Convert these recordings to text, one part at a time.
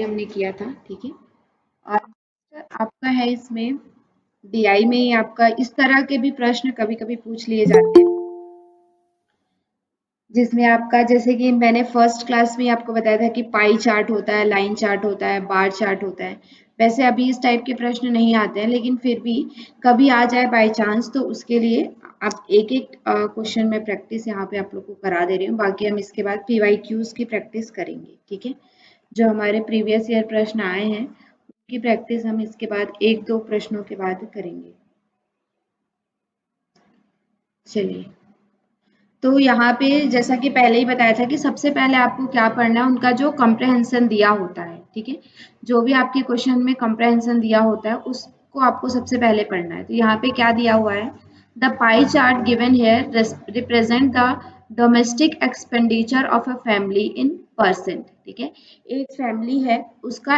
हमने किया था, ठीक है। और आपका है इसमें डीआई में ही आपका इस तरह के भी प्रश्न कभी-कभी पूछ लिए जाते हैं, जिसमें आपका जैसे कि मैंने फर्स्ट क्लास में आपको बताया था कि पाई चार्ट होता है, लाइन चार्ट होता है, बार चार्ट होता है। वैसे अभी इस टाइप के प्रश्न नहीं आते हैं, लेकिन फिर भी कभी आ जाए बाय चांस तो उसके लिए आप एक-एक क्वेश्चन में प्रैक्टिस यहाँ पे आप लोग को करा दे रही हूँ। बाकी हम इसके बाद पीवाईक्यूज की प्रैक्टिस करेंगे, ठीक है। जो हमारे प्रीवियस ईयर प्रश्न आए हैं उनकी प्रैक्टिस हम इसके बाद 1-2 प्रश्नों के बाद करेंगे। चलिए, तो यहाँ पे जैसा कि पहले ही बताया था कि सबसे पहले आपको क्या पढ़ना है, उनका जो कॉम्प्रहेंशन दिया होता है, ठीक है। जो भी आपके क्वेश्चन में कॉम्प्रहेंशन दिया होता है उसको आपको सबसे पहले पढ़ना है। तो यहाँ पे क्या दिया हुआ है, the pie chart given here represent the domestic expenditure of a family in percent, ठीक है। एक फैमिली है, उसका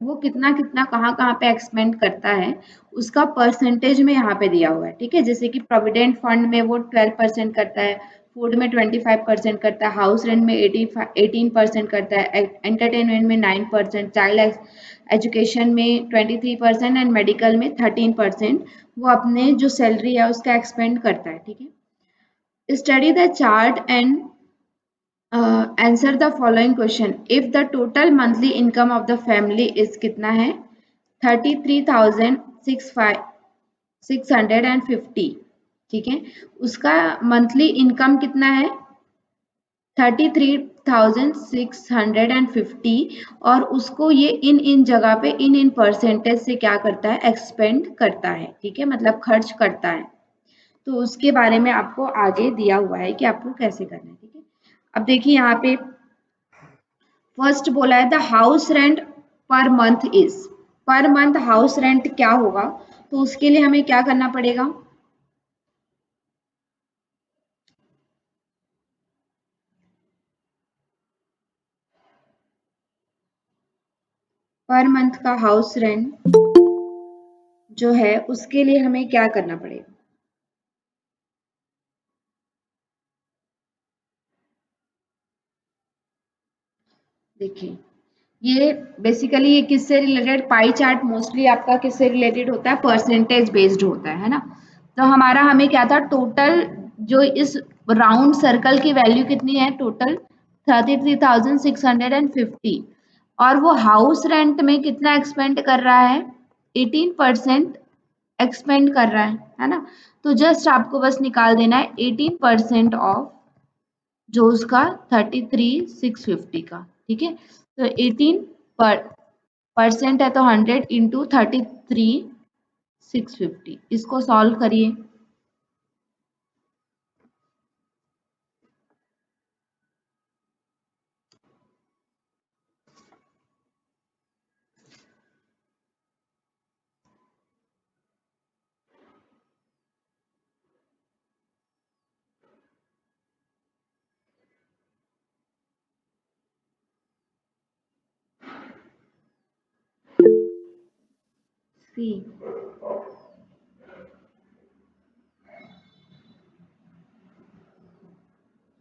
वो कितना कितना कहाँ कहाँ पे एक्सपेंड करता है उसका परसेंटेज में यहाँ पे दिया हुआ है, ठीक है। जैसे कि प्रोविडेंट फंड में वो 12% करता है, फूड में 25% करता है, हाउस रेंट में 18% करता है, एंटरटेनमेंट में 9%, चाइल्ड एजुकेशन में 23% एंड मेडिकल में 13% वो अपने जो सैलरी है उसका एक्सपेंड करता है, ठीक है। Study the chart and answer the following question. If the total monthly income of the family is कितना है 33,650, ठीक है। उसका मंथली इनकम कितना है 33,650 और उसको ये इन जगह पे इन परसेंटेज से क्या करता है एक्सपेंड करता है, ठीक है, मतलब खर्च करता है। तो उसके बारे में आपको आगे दिया हुआ है कि आपको कैसे करना है, ठीक है। अब देखिए यहाँ पे फर्स्ट बोला है the house rent per month is, per month house rent क्या होगा, तो उसके लिए हमें क्या करना पड़ेगा, पर मंथ का हाउस रेंट जो है उसके लिए हमें क्या करना पड़ेगा। देखिए ये बेसिकली ये किससे रिलेटेड, पाई चार्ट मोस्टली आपका किससे रिलेटेड होता है, परसेंटेज बेस्ड होता है ना। तो हमारा हमें क्या था टोटल, जो इस राउंड सर्कल की वैल्यू कितनी है टोटल 33,650 और वो हाउस रेंट में कितना एक्सपेंड कर रहा है 18% एक्सपेंड कर रहा है ना। तो जस्ट आपको बस निकाल देना है 18% ऑफ जो उसका 33,650 का, ठीक है। तो 18 पर परसेंट है तो 100 इंटू 33,650, इसको सॉल्व करिए। सी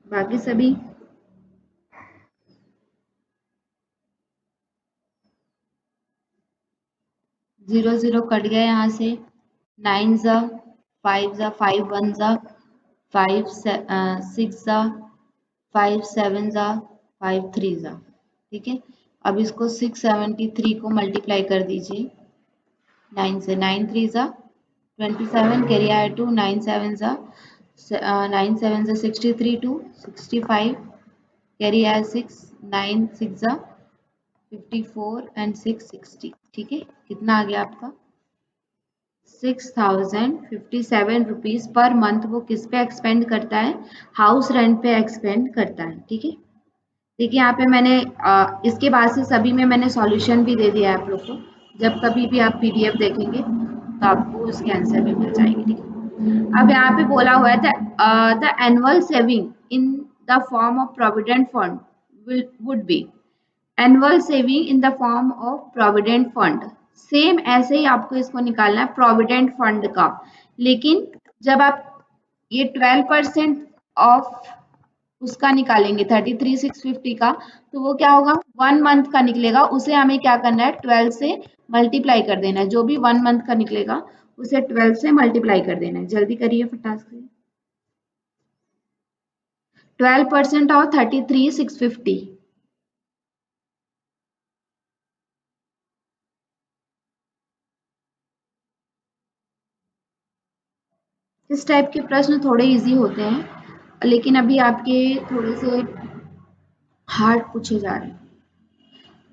बाकी सभी 0 0 कट गया यहाँ से, 9 जा 5 जा 5 1 जा 5 6 जा 5 7 जा 5 3 जा, ठीक है। अब इसको 673 को मल्टीप्लाई कर दीजिए 9 से, 9 3 जा 27 कैरी आया 2, 9 7 जा 9 7 जा 63 2 65 कैरी आया 6, 9 6 जा 54 एंड 6 60, ठीक है। कितना आ गया आपका 6,057 पर मंथ वो किस पे एक्सपेंड करता है, हाउस रेंट पे एक्सपेंड करता है, ठीक है। देखिए यहाँ पे मैंने इसके बाद से सभी में मैंने सॉल्यूशन भी दे दिया है आप लोग को, जब कभी भी आप पीडीएफ देखेंगे तो आपको उसके आंसर भी मिल जाएंगे, ठीक है। अब यहाँ पे बोला हुआ है the annual saving in the form of provident fund would be, annual saving in the form of provident fund, same ऐसे ही आपको इसको निकालना है प्रोविडेंट फंड का, लेकिन जब आप ये 12% ऑफ उसका निकालेंगे 33,650 का, तो वो क्या होगा 1 मंथ का निकलेगा। उसे हमें क्या करना है 12 से मल्टीप्लाई कर देना है। जो भी 1 मंथ का निकलेगा उसे 12 से मल्टीप्लाई कर देना है। जल्दी करिए फटाक से। 12% और 33,650। इस टाइप के प्रश्न थोड़े इजी होते हैं, लेकिन अभी आपके थोड़े से हार्ड पूछे जा रहे हैं।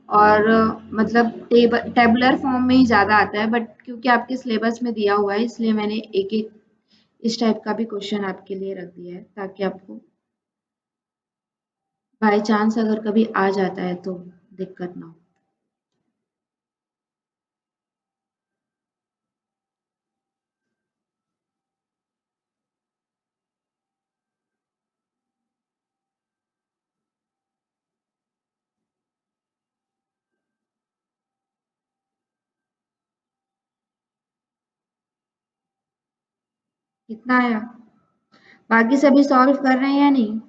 और मतलब टेबुलर फॉर्म में ही ज़्यादा आता है, बट क्योंकि आपके सिलेबस में दिया हुआ है इसलिए मैंने एक एक इस टाइप का भी क्वेश्चन आपके लिए रख दिया है, ताकि आपको बाय चांस अगर कभी आ जाता है तो दिक्कत ना हो। कितना आया? बाकी सभी सॉल्व कर रहे हैं या नहीं?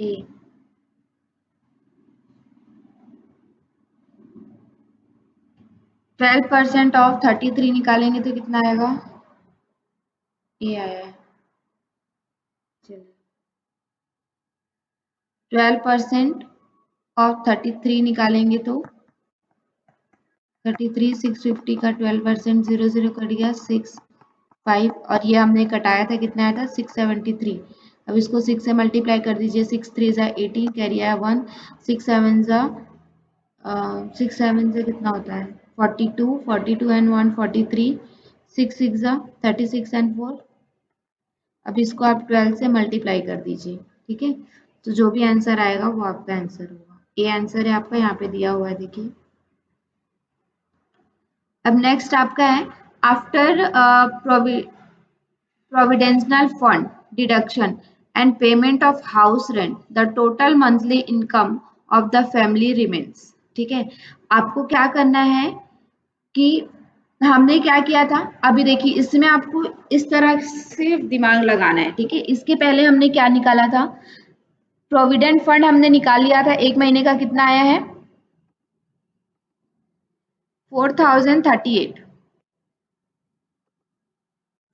ए 12% ऑफ 33 निकालेंगे तो कितना आएगा? ए आया है। चलिए 12% ऑफ 33 निकालेंगे तो 33,650 का 12% 0 0 कट गया 6 5, और ये हमने कटाया था कितना आया था 673। अब इसको 6 से मल्टीप्लाई कर दीजिए। 6 3 ज़ा 18, कैरी आया 1, 6 7 ज़ा 6 7 से कितना होता है 42, 42 एंड 1 43, 6 6 ज़ा 36 एंड 4। अब इसको आप 12 से मल्टीप्लाई कर दीजिए, ठीक है। तो जो भी आंसर आएगा वो आपका आंसर होगा। ये आंसर है आपका, यहाँ पे दिया हुआ है देखिए। अब नेक्स्ट आपका है after providental fund deduction and payment of house rent, the total monthly income of the family remains। ठीक है, आपको क्या करना है कि हमने क्या किया था, अभी देखिए इसमें आपको इस तरह से दिमाग लगाना है, ठीक है। इसके पहले हमने क्या निकाला था, प्रोविडेंट फंड हमने निकाल लिया था। एक महीने का कितना आया है 4038।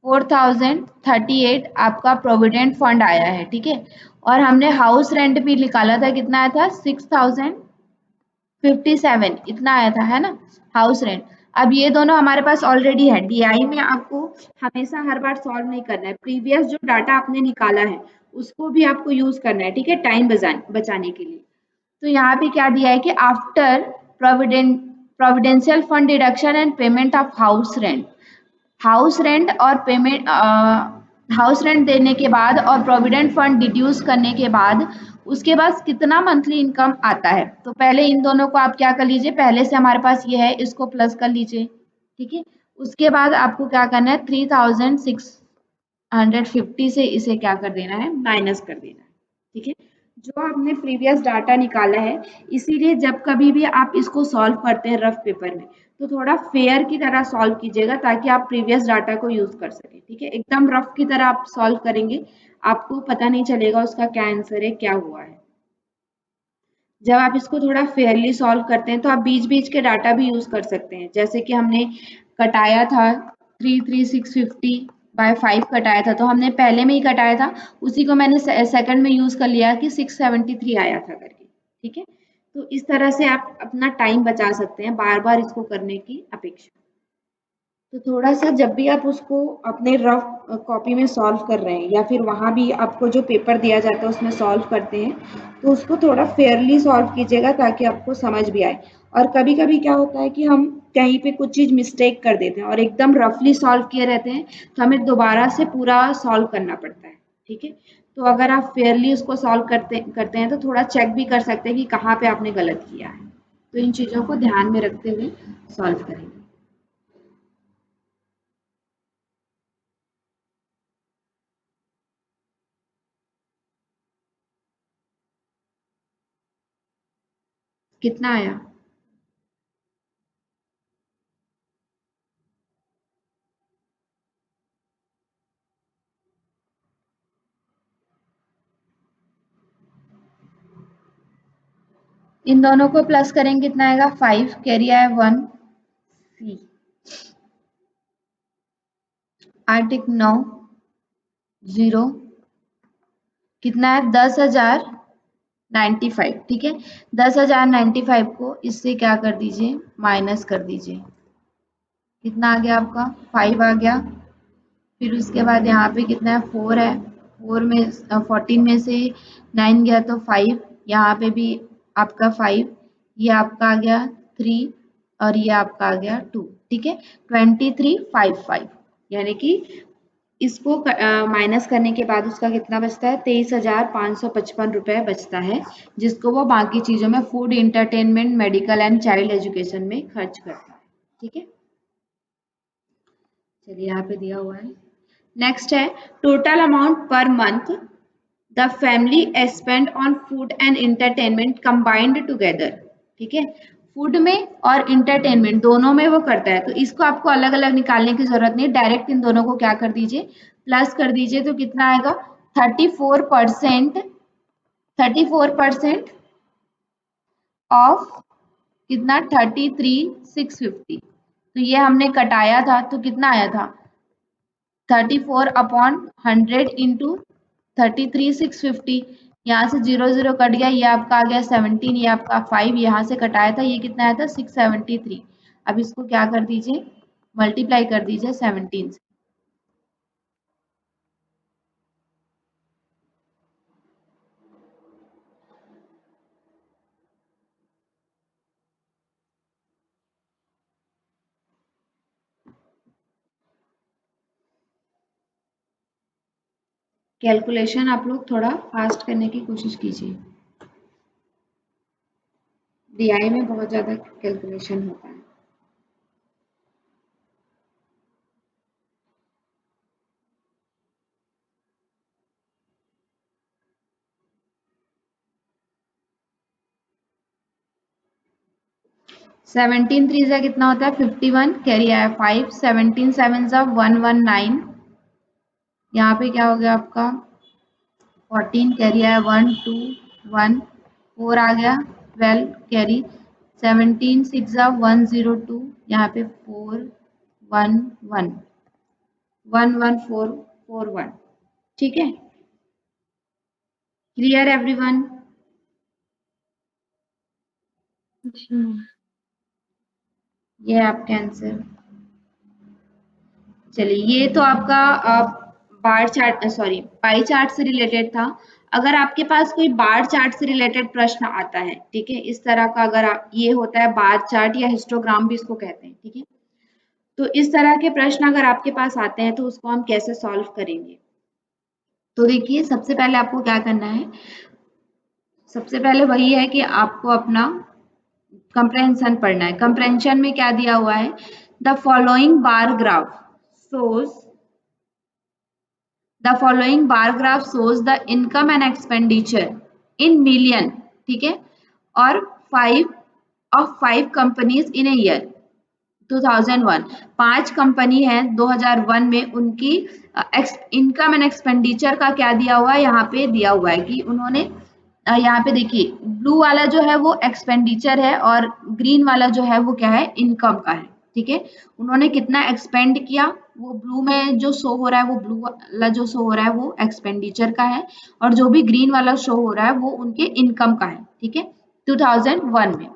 4038 आपका प्रोविडेंट फंड आया है, ठीक है। और हमने हाउस रेंट भी निकाला था, कितना आया था 6057, इतना आया था, है ना, हाउस रेंट। अब ये दोनों हमारे पास ऑलरेडी है। डीआई में आपको हमेशा हर बार सॉल्व नहीं करना है, प्रीवियस जो डाटा आपने निकाला है उसको भी आपको यूज करना है, ठीक है, टाइम बचाने के लिए। तो यहाँ पे क्या दिया है कि after providential fund deduction and payment of house rent, house rent और पेमेंट हाउस रेंट देने के बाद और प्रोविडेंट फंड डिड्यूस करने के बाद उसके बाद कितना मंथली इनकम आता है। तो पहले इन दोनों को आप क्या कर लीजिए, पहले से हमारे पास ये है इसको प्लस कर लीजिए, ठीक है। उसके बाद आपको क्या करना है 3650 से इसे क्या कर देना है माइनस कर देना है, ठीक है। जो आपने प्रीवियस डाटा निकाला है, इसीलिए जब कभी भी आप इसको सॉल्व करते हैं रफ पेपर में तो थोड़ा फेयर की तरह सॉल्व कीजिएगा, ताकि आप प्रीवियस डाटा को यूज कर सकें, ठीक है। एकदम रफ की तरह आप सॉल्व करेंगे आपको पता नहीं चलेगा उसका क्या आंसर है, क्या हुआ है। जब आप इसको थोड़ा फेयरली सॉल्व करते हैं तो आप बीच बीच के डाटा भी यूज कर सकते हैं, जैसे कि हमने कटाया था 33,650 बाय 5 कटाया था, तो हमने पहले में ही कटाया था, उसी को मैंने सेकंड में यूज कर लिया कि 673 आया था करके, ठीक है। तो इस तरह से आप अपना टाइम बचा सकते हैं बार बार इसको करने की अपेक्षा। तो थोड़ा-सा जब भी आप उसको अपने रफ कॉपी में सॉल्व कर रहे हैं या फिर वहाँ भी आपको जो पेपर दिया जाता है उसमें सॉल्व करते हैं, तो उसको थोड़ा फेयरली सॉल्व कीजिएगा ताकि आपको समझ भी आए। और कभी-कभी क्या होता है कि हम कहीं पे कुछ चीज़ मिस्टेक कर देते हैं और एकदम रफली सॉल्व किए रहते हैं, तो हमें दोबारा से पूरा सॉल्व करना पड़ता है, ठीक है। तो अगर आप फेयरली उसको सॉल्व करते करते हैं तो थोड़ा चेक भी कर सकते हैं कि कहाँ पे आपने गलत किया है। तो इन चीज़ों को ध्यान में रखते हुए सॉल्व करेंगे। कितना आया? इन दोनों को प्लस करेंगे कितना आएगा? 5, कैरी आया 1, सी 8 1 9 0, कितना है? 10,095, ठीक है। 10,095 को इससे क्या कर दीजिए? माइनस कर दीजिए। कितना आ गया आपका? 5 आ गया। फिर उसके बाद यहाँ पे कितना है? 4 है। 4 में 14 में से 9 गया तो 5, यहाँ पे भी आपका 5, ये आपका आ गया 3 और ये आपका आ गया 2, ठीक है। 2355, यानी कि इसको माइनस करने के बाद उसका कितना बचता है? 23,555 रुपए बचता है, जिसको वो बाकी चीजों में food, entertainment, medical and child education में खर्च करता है, ठीक है। चलिए यहाँ पे दिया हुआ है। नेक्स्ट है total amount per month the family spend on food and entertainment combined together, ठीक है। फूड में और इंटरटेनमेंट दोनों में वो करता है, तो इसको आपको अलग अलग निकालने की जरूरत नहीं, डायरेक्ट इन दोनों को क्या कर दीजिए? प्लस कर दीजिए। तो कितना आएगा? 34%, 34% ऑफ कितना? 33,650। तो ये हमने कटाया था तो कितना आया था? 34/100 इंटू 33,650। यहाँ से 0 0 कट गया, ये आपका आ गया 17, ये आपका 5 यहाँ से कटाया था, ये कितना आया था? 673। अब इसको क्या कर दीजिए? मल्टीप्लाई कर दीजिए 17 से। कैलकुलेशन आप लोग थोड़ा फास्ट करने की कोशिश कीजिए, डीआई में बहुत ज़्यादा कैलकुलेशन होता है। 17 3 से कितना होता है? 51, कैरी आया 5, 17 7 से 119, यहाँ पे क्या हो गया आपका? 14, कैरी आया 1 2 1, 4 आ गया 12, कैरी 17 6 जा 102, यहाँ पे 4 1 1 1 1 4 4 1, ठीक है। Clear everyone? ये है आपका आंसर। चलिए ये तो आपका bar chart, sorry, pie chart से रिलेटेड था। अगर आपके पास कोई बार चार्ट से रिलेटेड प्रश्न आता है, ठीक है, इस तरह का, अगर ये होता है बार चार्ट या हिस्टोग्राम भी इसको कहते हैं, ठीक है, तो इस तरह के प्रश्न अगर आपके पास आते हैं तो उसको हम कैसे सॉल्व करेंगे? तो देखिए सबसे पहले आपको क्या करना है? सबसे पहले वही है कि आपको अपना कंप्रेहेंशन पढ़ना है। कंप्रेहेंशन में क्या दिया हुआ है? The following bar graph shows The following bar graph shows the income and expenditure in million, ठीक है, और 5 companies in a year 2001। 5 company है 2001 में, उनकी इनकम एंड एक्सपेंडिचर का क्या दिया हुआ है? यहाँ पे दिया हुआ है कि उन्होंने यहाँ पे देखिए ब्लू वाला जो है वो एक्सपेंडिचर है और ग्रीन वाला जो है वो क्या है? इनकम का है, ठीक है। उन्होंने कितना एक्सपेंड किया, वो ब्लू में जो शो हो रहा है, वो ब्लू वाला जो शो हो रहा है वो एक्सपेंडिचर का है, और जो भी ग्रीन वाला शो हो रहा है वो उनके इनकम का है, ठीक है, 2001 में।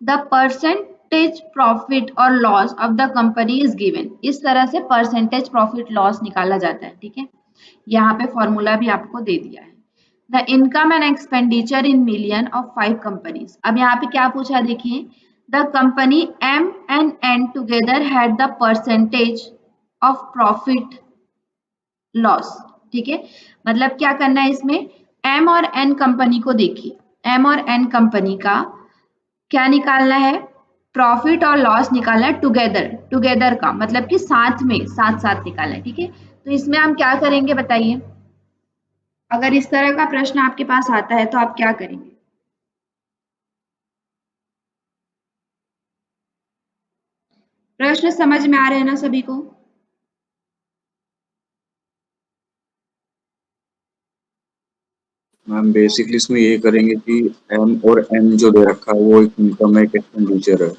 द परसेंटेज प्रॉफिट और loss of the company is given. इस तरह से परसेंटेज प्रॉफिट लॉस निकाला जाता है, ठीक है। यहाँ पे फॉर्मूला भी आपको दे दिया है। The income and expenditure in million of 5 companies. अब यहाँ पे क्या पूछा? देखिए the company M and N together had the percentage of profit loss, ठीक है। मतलब क्या करना है इसमें? एम और एन कंपनी को देखिए, एम और एन कंपनी का क्या निकालना है? प्रॉफिट और लॉस निकालना है टुगेदर, टुगेदर का मतलब कि साथ में, साथ साथ निकालना है, ठीक है। तो इसमें हम क्या करेंगे बताइए? अगर इस तरह का प्रश्न आपके पास आता है तो आप क्या करेंगे? प्रश्न समझ में आ रहे हैं ना सभी को? मैम बेसिकली इसमें ये करेंगे कि एम और एन जो दे रखा है वो एक इनकम है, एक एक्सपेंडिचर है,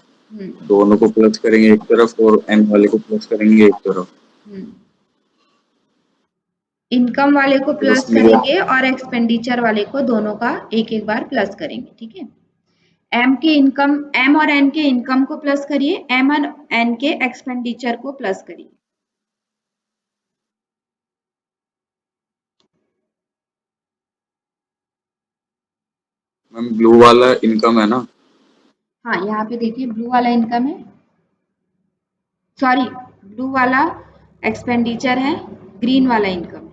दोनों को प्लस करेंगे एक तरफ और एन वाले को प्लस करेंगे एक तरफ। इनकम वाले को तो बस प्लस क्लियर। करेंगे और एक्सपेंडिचर वाले को दोनों का एक एक बार प्लस करेंगे, ठीक है। एम के इनकम, एम और एन के इनकम को प्लस करिए, एम और एन के एक्सपेंडिचर को प्लस करिए। मैम ब्लू वाला इनकम है ना? हाँ, यहाँ पे देखिए ब्लू वाला इनकम है, सॉरी ब्लू वाला एक्सपेंडिचर है, ग्रीन वाला इनकम है।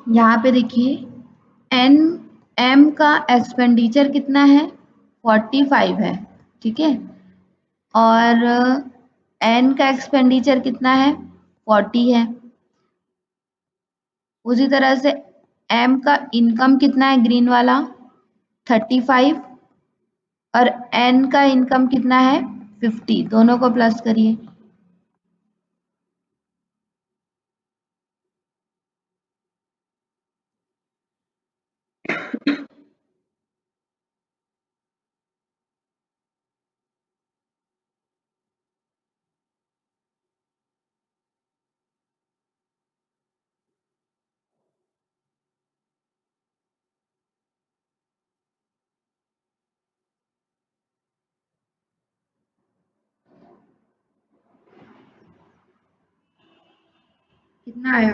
यहाँ पे देखिए एन एम का एक्सपेंडिचर कितना है, 45 है, ठीक है। और एन का एक्सपेंडिचर कितना है, 40 है। उसी तरह से एम का इनकम कितना है, ग्रीन वाला 35, और एन का इनकम कितना है, 50। दोनों को प्लस करिए। कितना आया?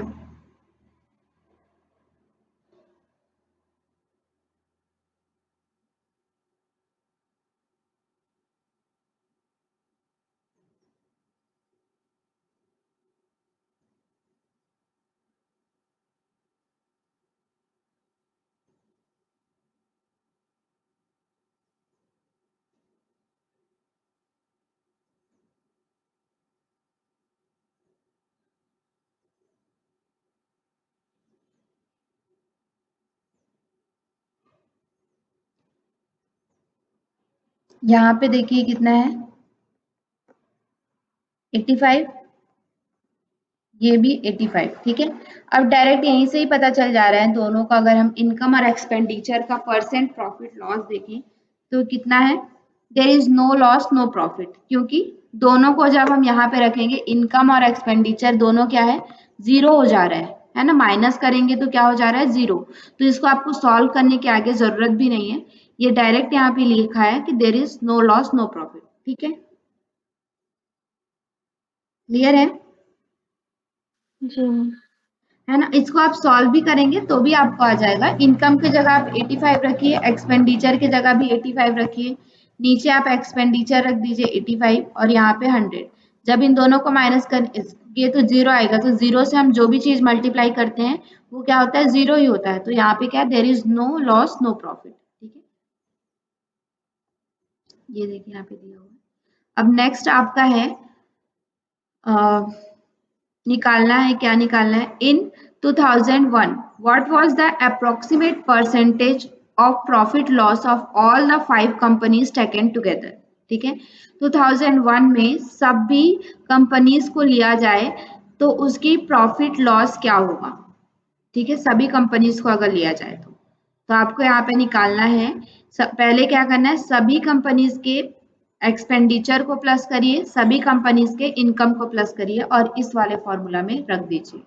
यहाँ पे देखिए कितना है, 85, ये भी 85, ठीक है। अब डायरेक्ट यहीं से ही पता चल जा रहा है दोनों का, अगर हम इनकम और एक्सपेंडिचर का परसेंट प्रॉफिट लॉस देखें तो कितना है, there is no loss no profit, क्योंकि दोनों को जब हम यहाँ पे रखेंगे इनकम और एक्सपेंडिचर दोनों क्या है, जीरो हो जा रहा है ना, माइनस करेंगे तो क्या हो जा रहा है, जीरो। तो इसको आपको सॉल्व करने की आगे जरूरत भी नहीं है, ये डायरेक्ट यहाँ पे लिखा है कि there is no loss no profit, ठीक है। क्लियर है? जी है ना, इसको आप सॉल्व भी करेंगे तो भी आपको आ जाएगा। इनकम की जगह आप 85 रखिए, एक्सपेंडिचर की जगह भी 85 रखिए, नीचे आप एक्सपेंडिचर रख दीजिए 85 और यहाँ पे 100। जब इन दोनों को माइनस करेंगे तो जीरो आएगा, तो जीरो से हम जो भी चीज मल्टीप्लाई करते हैं वो क्या होता है, जीरो ही होता है। तो यहाँ पे क्या, there is no loss no profit, ठीक है। ये देखिए यहाँ पे दिया हुआ है। अब नेक्स्ट आपका है निकालना है, क्या निकालना है, इन 2001 what was the approximate percentage of profit loss of all the 5 companies taken together, ठीक है। 2001 में सभी कंपनीज को लिया जाए तो उसकी प्रॉफिट लॉस क्या होगा, ठीक है, सभी कंपनीज को अगर लिया जाए तो आपको यहाँ पे निकालना है। पहले क्या करना है, सभी कंपनीज के एक्सपेंडिचर को प्लस करिए, सभी कंपनीज के इनकम को प्लस करिए और इस वाले फॉर्मूला में रख दीजिए।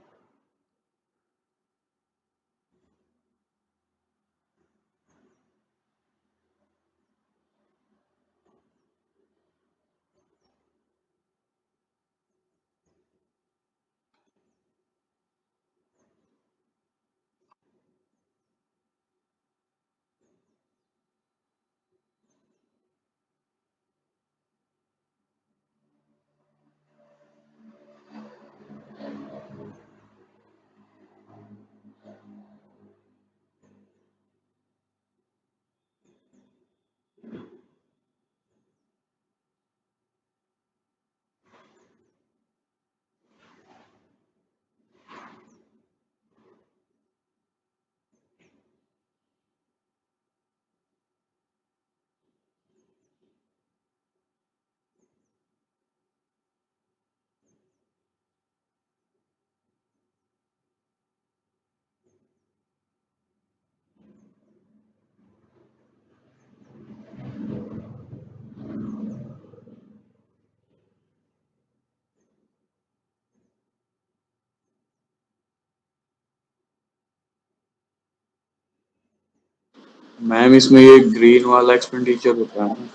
मैम इसमें ये ग्रीन वाला एक्सपेंडिचर होता है ना?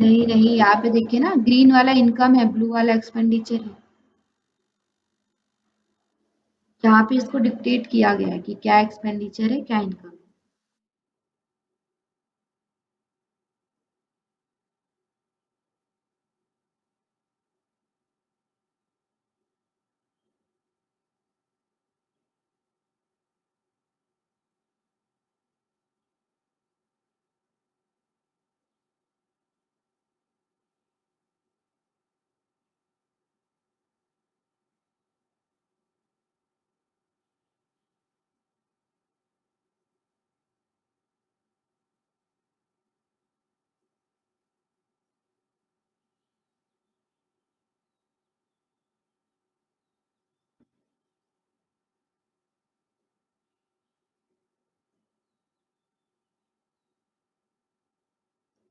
नहीं नहीं, यहाँ पे देखिए ना, ग्रीन वाला इनकम है, ब्लू वाला एक्सपेंडिचर है। यहाँ पे इसको डिक्टेट किया गया है कि क्या एक्सपेंडिचर है, क्या इनकम है।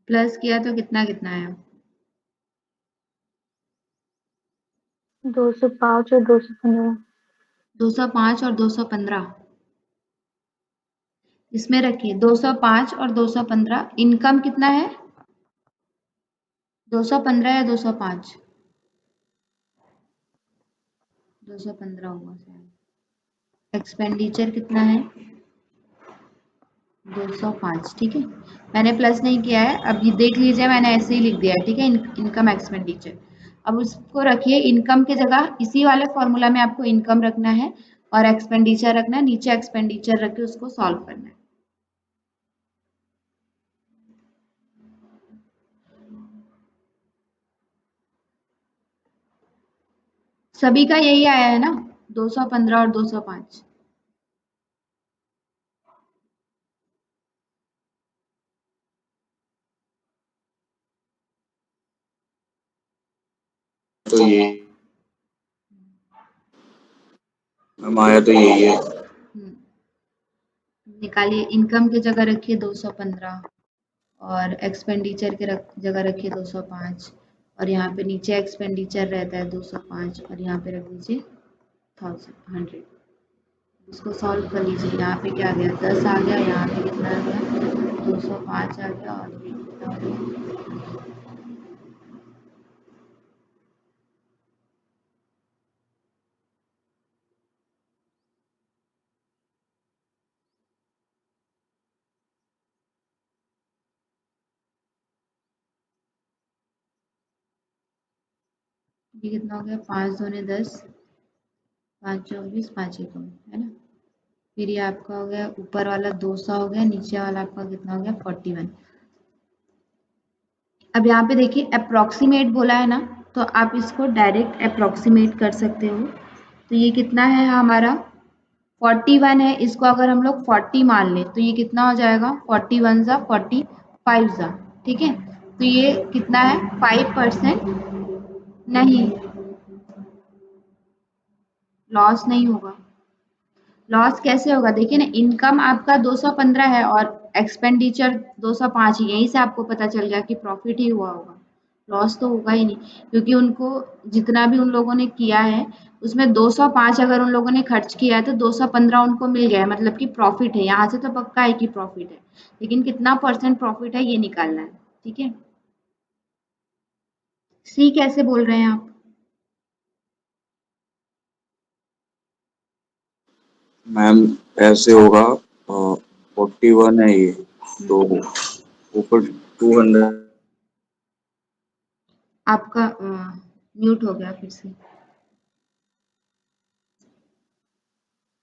प्लस किया तो कितना कितना आया? 205 और 215। 205 और 215 इसमें रखिए। 205 और 215 इनकम कितना है? 215 या 205? 215 होगा शायद। एक्सपेंडिचर कितना है? 205। ठीक है, मैंने प्लस नहीं किया है। अब ये देख लीजिए, मैंने ऐसे ही लिख दिया है। ठीक है, इनकम एक्सपेंडिचर। अब उसको रखिए इनकम की जगह, इसी वाले फॉर्मूला में आपको इनकम रखना है और एक्सपेंडिचर रखना है, नीचे एक्सपेंडिचर रख के उसको सॉल्व करना है। सभी का यही आया है ना, 215 और 205। तो ये मैम आया तो यही है। निकालिए, इनकम की जगह रखिए 215 और एक्सपेंडिचर के जगह रखिए 205, और यहाँ पे नीचे एक्सपेंडिचर रहता है 205, और यहाँ पे रख दीजिए 100। इसको सॉल्व कर लीजिए। यहाँ पे क्या आ गया? 10 आ गया। यहाँ पे कितना आ गया? 205 आ गया। और ये कितना आ गया? ये कितना हो गया? 5 दूने 10, 5 24, 5 एकम, है ना। फिर ये आपका हो गया, ऊपर वाला 200 हो गया, नीचे वाला आपका कितना हो गया? 41। अब यहाँ पे देखिए अप्रोक्सीमेट बोला है ना, तो आप इसको डायरेक्ट अप्रोक्सीमेट कर सकते हो। तो ये कितना है हमारा? 41 है। इसको अगर हम लोग 40 मान लें तो ये कितना हो जाएगा? 41 जा 45 जा। ठीक है, तो ये कितना है? 5%। नहीं, लॉस नहीं होगा। लॉस कैसे होगा? देखिए ना, इनकम आपका 215 है और एक्सपेंडिचर 205 ही, यहीं से आपको पता चल गया कि प्रॉफिट ही हुआ होगा। लॉस तो होगा ही नहीं, क्योंकि उनको जितना भी उन लोगों ने किया है उसमें 205 अगर उन लोगों ने खर्च किया है तो 215 उनको मिल गया है, मतलब कि प्रॉफिट है। यहाँ से तो पक्का है कि प्रॉफिट है, लेकिन कितना परसेंट प्रॉफिट है ये निकालना है। ठीक है, सी कैसे बोल रहे हैं आप? मैम ऐसे होगा, 41 है ये, तो ऊपर 200। आपका म्यूट हो गया फिर से।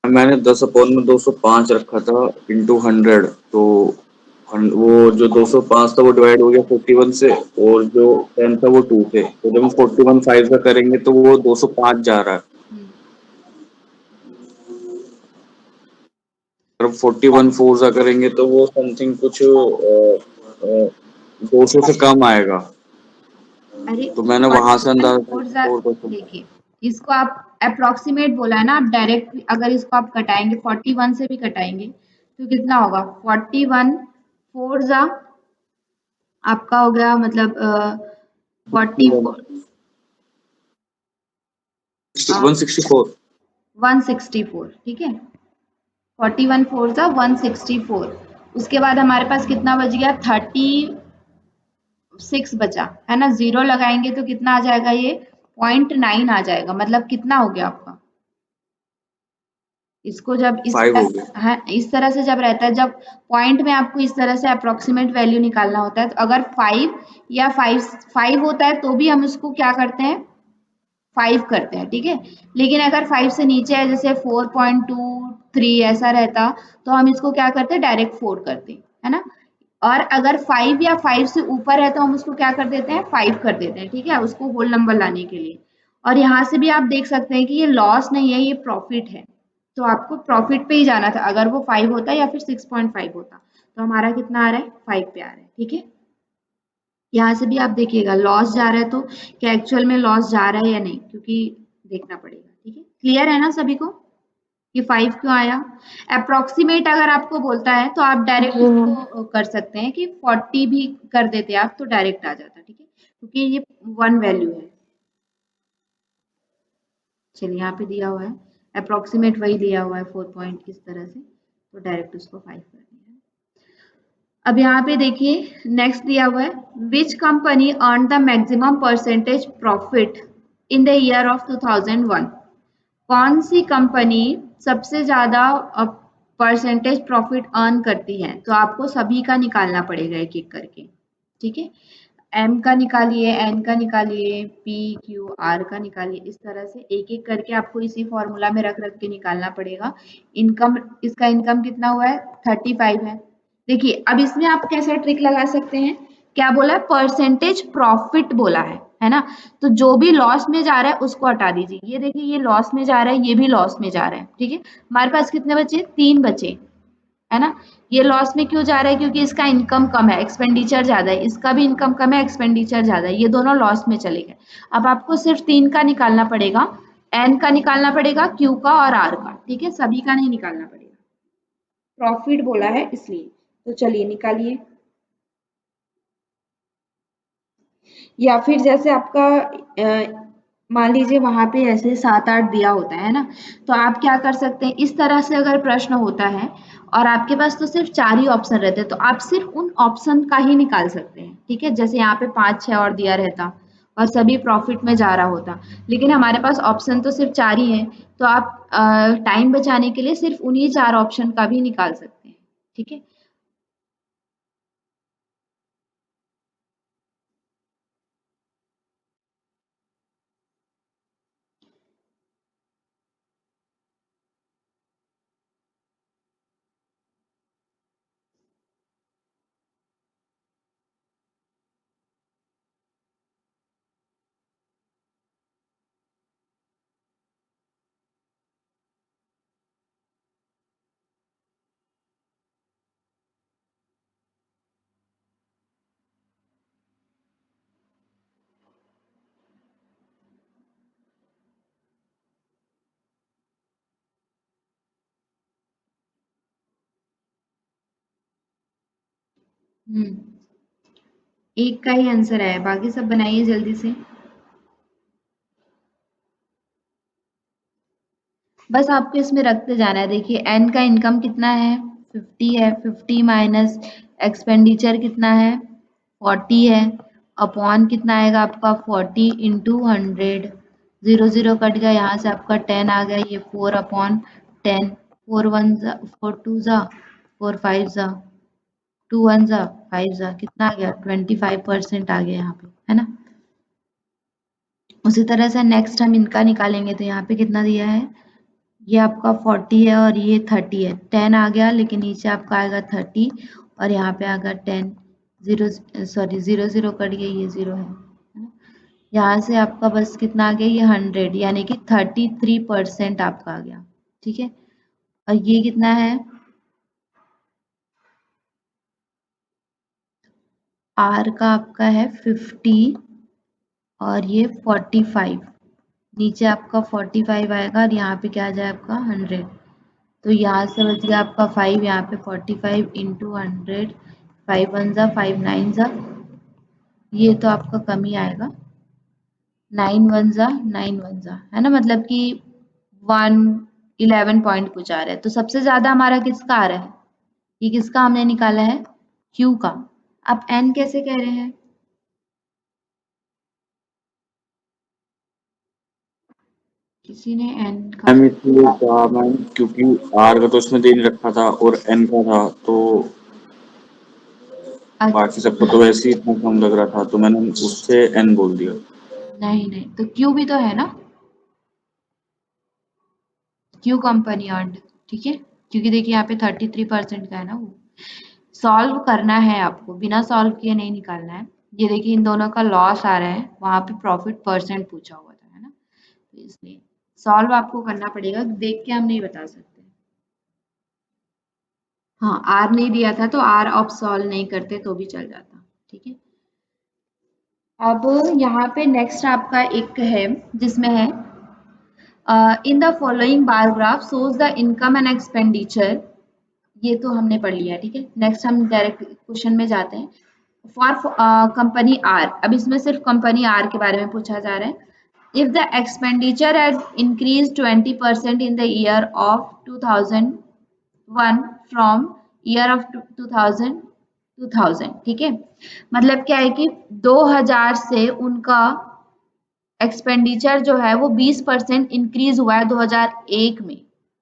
मैंने 10 अपॉन में 205 रखा था इंटू 100, तो वो जो 205 था वो डिवाइड हो गया 41 से, और जो 10 था वो 2 से, तो जब हम 41 5 का करेंगे तो वो 205 जा रहा है। अगर 41 4 का करेंगे तो वो समथिंग कुछ 200 से कम आएगा। अरे तो मैंने वहां से 41 अंदाजा 4%। देखिए, इसको आप अप्रोक्सीमेट बोला है ना, आप डायरेक्ट अगर इसको आप कटाएंगे 41 से भी कटाएंगे तो कितना होगा? 41 4 जा आपका हो गया, मतलब 44 164। 164। ठीक है, 41 4 जा 164, उसके बाद हमारे पास कितना बच गया, 36 बचा है ना। 0 लगाएंगे तो कितना आ जाएगा, ये 0.9 आ जाएगा। मतलब कितना हो गया आपका, इसको जब इस 5 हो गया। तरह, हाँ, इस तरह से जब रहता है, जब पॉइंट में आपको इस तरह से अप्रोक्सीमेट वैल्यू निकालना होता है, तो अगर 5 या 5 होता है तो भी हम उसको क्या करते हैं, 5 करते हैं, ठीक है। लेकिन अगर 5 से नीचे है, जैसे 4.23 ऐसा रहता, तो हम इसको क्या करते हैं, डायरेक्ट 4 करते हैं, है ना। और अगर 5 या 5 से ऊपर है तो हम उसको क्या कर देते हैं, 5 कर देते हैं, ठीक है, उसको होल नंबर लाने के लिए। और यहाँ से भी आप देख सकते हैं कि ये लॉस नहीं है, ये प्रॉफिट है। तो आपको प्रॉफिट पे ही जाना था, अगर वो 5 होता या फिर 6.5 होता, तो हमारा कितना आ रहा है, 5 पे आ रहा है, ठीक है। यहाँ से भी आप देखिएगा, लॉस जा रहा है तो क्या एक्चुअल में लॉस जा रहा है या नहीं, क्योंकि देखना पड़ेगा, ठीक है। क्लियर है ना सभी को कि 5 क्यों आया। अप्रोक्सीमेट अगर आपको बोलता है तो आप डायरेक्ट जी मैम। इसको कर सकते हैं कि 40 भी कर देते आप तो डायरेक्ट आ जाता, ठीक है, क्योंकि ये 1 वैल्यू है। चलिए यहाँ पे दिया हुआ है अप्रोक्सीमेट, वही दिया हुआ है 4 पॉइंट इस तरह से, तो डायरेक्ट उसको 5 कर दिया है। अब यहाँ पे देखिए नेक्स्ट दिया हुआ है, which company earn the maximum percentage profit in the year of 2001। कौन सी कंपनी सबसे ज्यादा परसेंटेज प्रॉफिट अर्न करती है, तो आपको सभी का निकालना पड़ेगा एक एक करके, ठीक है। एम का निकालिए, एन का निकालिए, पी क्यू आर का निकालिए, इस तरह से एक एक करके आपको इसी फॉर्मूला में रख रख के निकालना पड़ेगा। इनकम, इसका इनकम कितना हुआ है, 35 है। देखिए अब इसमें आप कैसा ट्रिक लगा सकते हैं, क्या बोला है, परसेंटेज प्रॉफिट बोला है ना। तो जो भी लॉस में जा रहा है उसको हटा दीजिए। ये देखिए ये लॉस में जा रहा है, ये भी लॉस में जा रहा है, ठीक है। हमारे पास कितने बचे, 3 बचे, है ना। ये लॉस में क्यों जा रहा है, क्योंकि इसका इनकम कम है, एक्सपेंडिचर ज्यादा है, इसका भी इनकम कम है, एक्सपेंडिचर ज्यादा है, ये दोनों लॉस में चले गए। अब आपको सिर्फ 3 का निकालना पड़ेगा, एन का निकालना पड़ेगा, क्यू का और आर का, ठीक है, सभी का नहीं निकालना पड़ेगा, प्रॉफिट बोला है इसलिए। तो चलिए निकालिए। या फिर जैसे आपका मान लीजिए वहां पे ऐसे 7-8 दिया होता है ना, तो आप क्या कर सकते हैं, इस तरह से अगर प्रश्न होता है और आपके पास तो सिर्फ 4 ही ऑप्शन रहते हैं, तो आप सिर्फ उन ऑप्शन का ही निकाल सकते हैं, ठीक है। जैसे यहाँ पे 5-6 और दिया रहता और सभी प्रॉफिट में जा रहा होता, लेकिन हमारे पास ऑप्शन तो सिर्फ 4 ही है, तो आप टाइम बचाने के लिए सिर्फ उन्हीं 4 ऑप्शन का भी निकाल सकते हैं, ठीक है। एक का ही आंसर है, बाकी सब बनाइए जल्दी से। बस आपको इसमें रखते जाना है। देखिए एन का इनकम कितना है, 50 है, 50 माइनस एक्सपेंडिचर कितना है, 40 है, अपॉन कितना आएगा आपका 40 इंटू 100, 0 0 कट गया, यहाँ से आपका 10 आ गया, ये 4/10, 4 1 जा, 4 2 जा, 4 5 जा, 2 1 जा, 5 जा, कितना आ गया, 25% आ गया यहाँ पे, है ना। उसी तरह से नेक्स्ट हम इनका निकालेंगे, तो यहाँ पे कितना दिया है, ये आपका 40 है और ये 30 है, 10 आ गया, लेकिन नीचे आपका आएगा 30 और यहाँ पे आएगा 10, 0 सॉरी 0 0 कट गया, ये 0 है ना? यहाँ से आपका बस कितना आ गया, ये 100, यानी कि 33% आपका आ गया, ठीक है। और ये कितना है, आर का आपका है 50 और ये 45, नीचे आपका 45 आएगा और यहाँ पे क्या आ जाए आपका 100, तो यहाँ से बच गया आपका 5, यहाँ पे 45 इंटू 100, 5 1 जा, 5 9 जा, ये तो आपका कम ही आएगा, 9 1 जा, 9 1 जा, है ना, मतलब कि 111 पॉइंट कुछ आ रहा है। तो सबसे ज्यादा हमारा किसका आ रहा है, ये किसका हमने निकाला है? Q का। आप N कैसे कह रहे हैं? किसी ने N का मैम इसलिए कहा मैम क्योंकि आर का तो उसमें दे नहीं रखा था और एन का था, तो बाकी सबको तो वैसे ही इतना कम लग रहा था, तो मैंने उससे एन बोल दिया। नहीं नहीं, तो Q भी तो है ना, Q कंपनी अर्नड, ठीक है, क्योंकि देखिए यहाँ पे 33% का है ना, वो सॉल्व करना है आपको, बिना सॉल्व किए नहीं निकालना है। ये देखिए इन दोनों का लॉस आ रहा है, वहां पे प्रॉफिट परसेंट पूछा हुआ था, है ना, तो इसलिए सॉल्व आपको करना पड़ेगा, देख के हम नहीं बता सकते। हाँ, आर नहीं दिया था तो आर आप सॉल्व नहीं करते तो भी चल जाता, ठीक है। अब यहाँ पे नेक्स्ट आपका एक है जिसमें है in the following bar graph shows the income and expenditure, ये तो हमने पढ़ लिया, ठीक है। नेक्स्ट हम डायरेक्ट क्वेश्चन में जाते हैं। फॉर कंपनी आर, अब इसमें सिर्फ कंपनी आर के बारे में पूछा जा रहा है। If the expenditure had increase 20% in the year of 2001 from year of 2000, ठीक है, मतलब क्या है कि 2000 से उनका एक्सपेंडिचर जो है वो 20% इंक्रीज हुआ है 2001 में,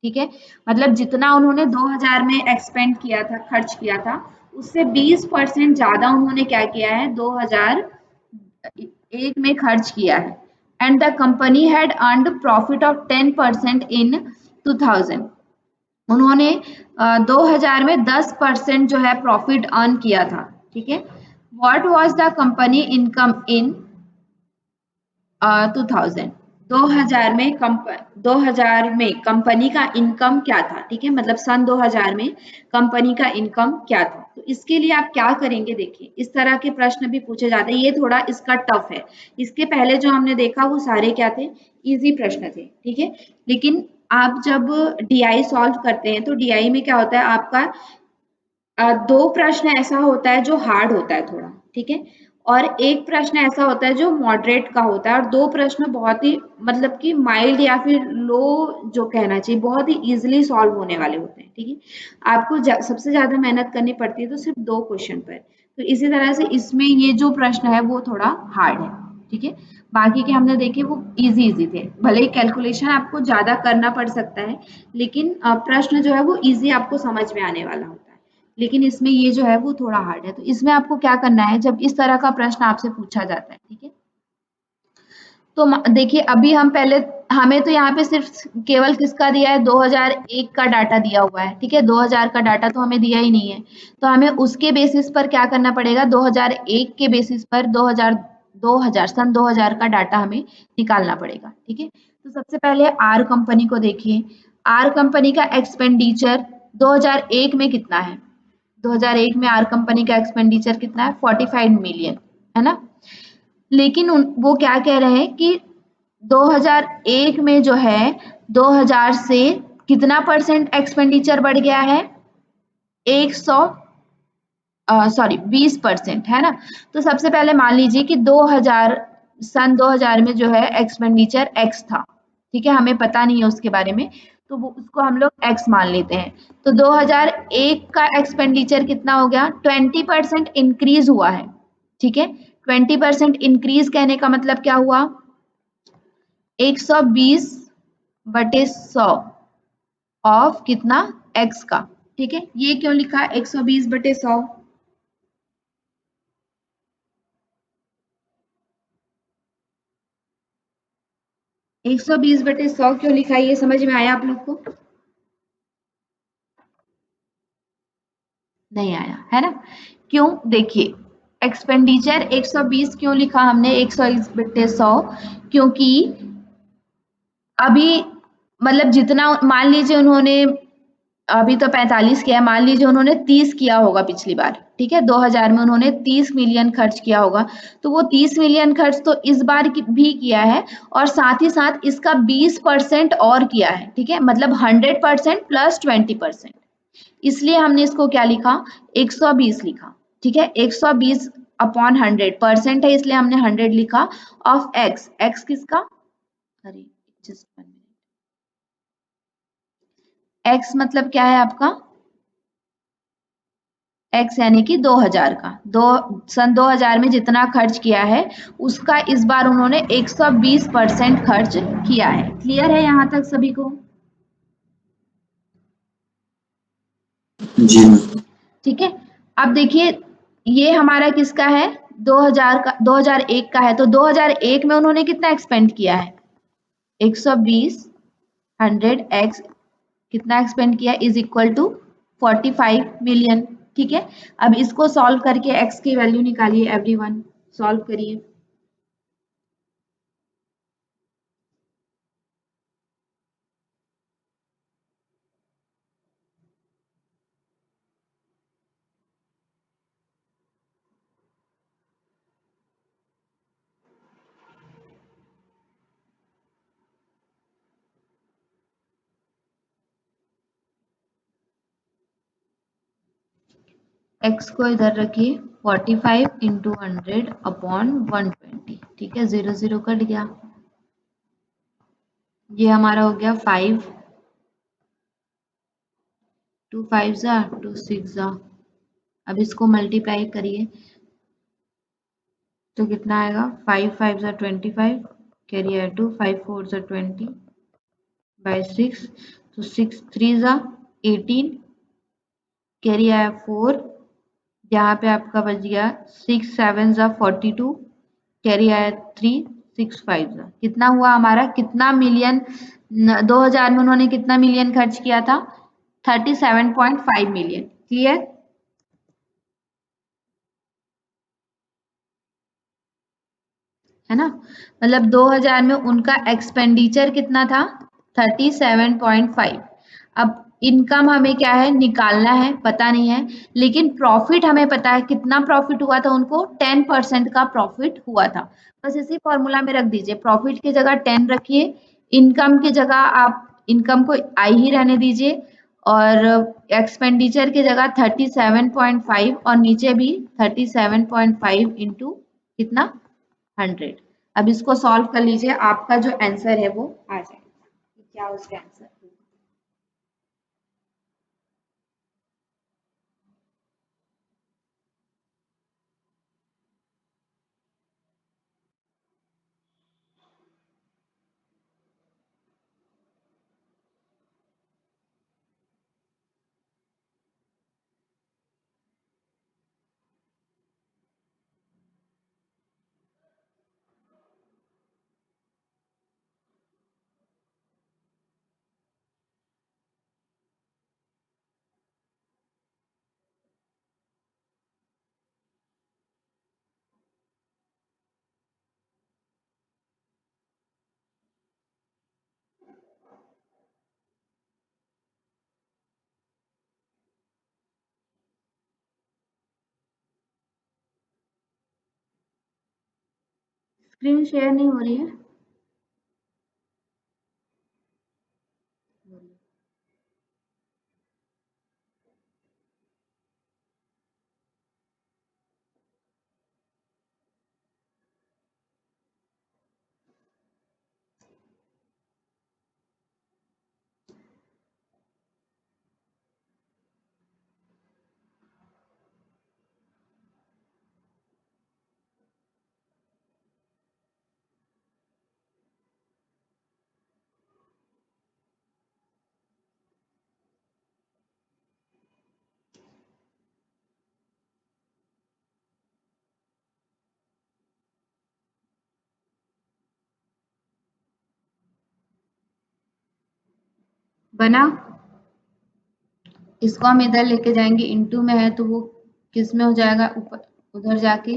ठीक है, मतलब जितना उन्होंने 2000 में एक्सपेंड किया था, खर्च किया था, उससे 20% ज्यादा उन्होंने क्या किया है 2001 में खर्च किया है। And the company had earned profit of 10% इन 2000, उन्होंने 2000 में 10% जो है प्रॉफिट अर्न किया था, ठीक है। What was the company income in 2000, 2000 में कंपनी का इनकम क्या था, ठीक है, मतलब सन 2000 में कंपनी का इनकम क्या था। तो इसके लिए आप क्या करेंगे, देखिए इस तरह के प्रश्न भी पूछे जाते हैं, ये थोड़ा इसका टफ है। इसके पहले जो हमने देखा वो सारे क्या थे, इजी प्रश्न थे, ठीक है। लेकिन आप जब डीआई सॉल्व करते हैं तो डीआई में क्या होता है आपका, दो प्रश्न ऐसा होता है जो हार्ड होता है थोड़ा, ठीक है, और एक प्रश्न ऐसा होता है जो मॉडरेट का होता है, और दो प्रश्न बहुत ही मतलब कि माइल्ड या फिर लो जो कहना चाहिए, बहुत ही इजीली सॉल्व होने वाले होते हैं, ठीक है। आपको सबसे ज्यादा मेहनत करनी पड़ती है तो सिर्फ दो क्वेश्चन पर, तो इसी तरह से इसमें ये जो प्रश्न है वो थोड़ा हार्ड है, ठीक है। बाकी के हमने देखे वो इजी इजी थे, भले ही कैलकुलेशन आपको ज्यादा करना पड़ सकता है, लेकिन प्रश्न जो है वो इजी आपको समझ में आने वाला होता है। लेकिन इसमें ये जो है वो थोड़ा हार्ड है, तो इसमें आपको क्या करना है जब इस तरह का प्रश्न आपसे पूछा जाता है, ठीक है। तो देखिए अभी हम पहले, हमें तो यहाँ पे सिर्फ केवल किसका दिया है, 2001 का डाटा दिया हुआ है, ठीक है, 2000 का डाटा तो हमें दिया ही नहीं है, तो हमें उसके बेसिस पर क्या करना पड़ेगा, 2001 के बेसिस पर 2000 सन 2000 का डाटा हमें निकालना पड़ेगा, ठीक है। तो सबसे पहले आर कंपनी को देखिए, आर कंपनी का एक्सपेंडिचर 2001 में कितना है, 2001 में आर कंपनी का एक्सपेंडिचर कितना है, 45 मिलियन, है ना। लेकिन वो क्या कह रहे हैं कि 2001 में जो है 2000 से कितना परसेंट एक्सपेंडिचर बढ़ गया है, 100 सॉरी 20%, है ना। तो सबसे पहले मान लीजिए कि 2000 सन 2000 में जो है एक्सपेंडिचर एक्स था, ठीक है, हमें पता नहीं है उसके बारे में, तो वो उसको हम लोग एक्स मान लेते हैं। तो 2001 का एक्सपेंडिचर कितना हो गया, 20% इंक्रीज हुआ है, ठीक है। 20% इंक्रीज कहने का मतलब क्या हुआ, 120/100 ऑफ कितना, एक्स का, ठीक है। ये क्यों लिखा 120/100, 120/100 क्यों लिखा है, ये समझ में आया आप लोग को, नहीं आया है ना। क्यों, देखिए एक्सपेंडिचर 120 क्यों लिखा हमने 120/100, क्योंकि अभी मतलब जितना मान लीजिए उन्होंने अभी तो 45 किया है, मान लीजिए उन्होंने 30 किया होगा पिछली बार, ठीक है, 2000 में उन्होंने 30 मिलियन खर्च किया होगा, तो वो 30 मिलियन खर्च तो इस बार भी किया है, और साथ ही साथ इसका 20% और किया है, ठीक है, मतलब 100% प्लस 20%, इसलिए हमने इसको क्या लिखा, 120 लिखा, ठीक है, 120 अपॉन 100% है, इसलिए हमने 100 लिखा, ऑफ एक्स, एक्स किसका, अरे जस्ट एक्स मतलब क्या है आपका x यानी कि 2000 का, सन 2000 में जितना खर्च किया है उसका इस बार उन्होंने 120% खर्च किया है। क्लियर है यहाँ तक सभी को? जी मैम। ठीक है, अब देखिए ये हमारा किसका है, 2000 का, 2001 का है, तो 2001 में उन्होंने कितना एक्सपेंड किया है, 120 100 x कितना एक्सपेंड किया इज इक्वल टू 45 मिलियन। ठीक है, अब इसको सॉल्व करके x की वैल्यू निकालिए एवरीवन, सॉल्व करिए। x को इधर रखिए, 45 इंटू 100 अपॉन 120। ठीक है, 0 0 कट गया, ये हमारा हो गया 5, 2 5 जा 2 6 जा। अब इसको मल्टीप्लाई करिए तो कितना आएगा, 5 5 जा 25, कैरी आया 2, 5 4 जा 20 बाई 6, तो 6 3 जा 18, कैरी आया 4, यहाँ पे आपका बच गया 6 7 जा 42, कैरी आया 3 6 5 जा, कितना हुआ हमारा, कितना मिलियन, 2000 में उन्होंने कितना मिलियन खर्च किया था, 37.5 मिलियन। क्लियर? है ना, मतलब 2000 में उनका एक्सपेंडिचर कितना था, 37.5। अब इनकम हमें क्या है, निकालना है, पता नहीं है, लेकिन प्रॉफिट हमें पता है, कितना प्रॉफिट हुआ था उनको, 10% का प्रॉफिट हुआ था। बस इसी फॉर्मूला में रख दीजिए, प्रॉफिट की जगह 10 रखिए, इनकम की जगह आप इनकम को आई ही रहने दीजिए, और एक्सपेंडिचर की जगह 37.5 और नीचे भी 37.5 इंटू कितना, 100। अब इसको सॉल्व कर लीजिए, आपका जो आंसर है वो आ जाएगा, क्या उसका आंसर है। स्क्रीन शेयर नहीं हो रही है? बना, इसको हम इधर लेके जाएंगे, इनटू में है तो वो किस में हो जाएगा, ऊपर उधर जाके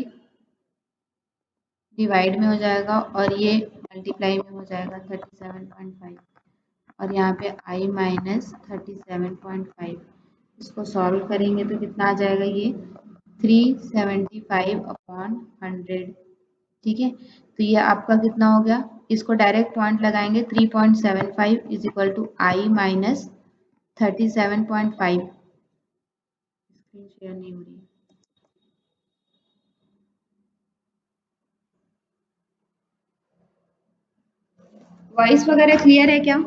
डिवाइड में हो जाएगा, और ये मल्टीप्लाई में हो जाएगा 37.5, और यहाँ पे i माइनस 37.5। इसको सॉल्व करेंगे तो कितना आ जाएगा, ये 375 अपॉन 100। ठीक है, तो ये आपका कितना हो गया, इसको डायरेक्ट पॉइंट लगाएंगे, 3.75 is equal to I minus 37.5। Screen share नहीं हो रही है। वॉइस वगैरह क्लियर है क्या?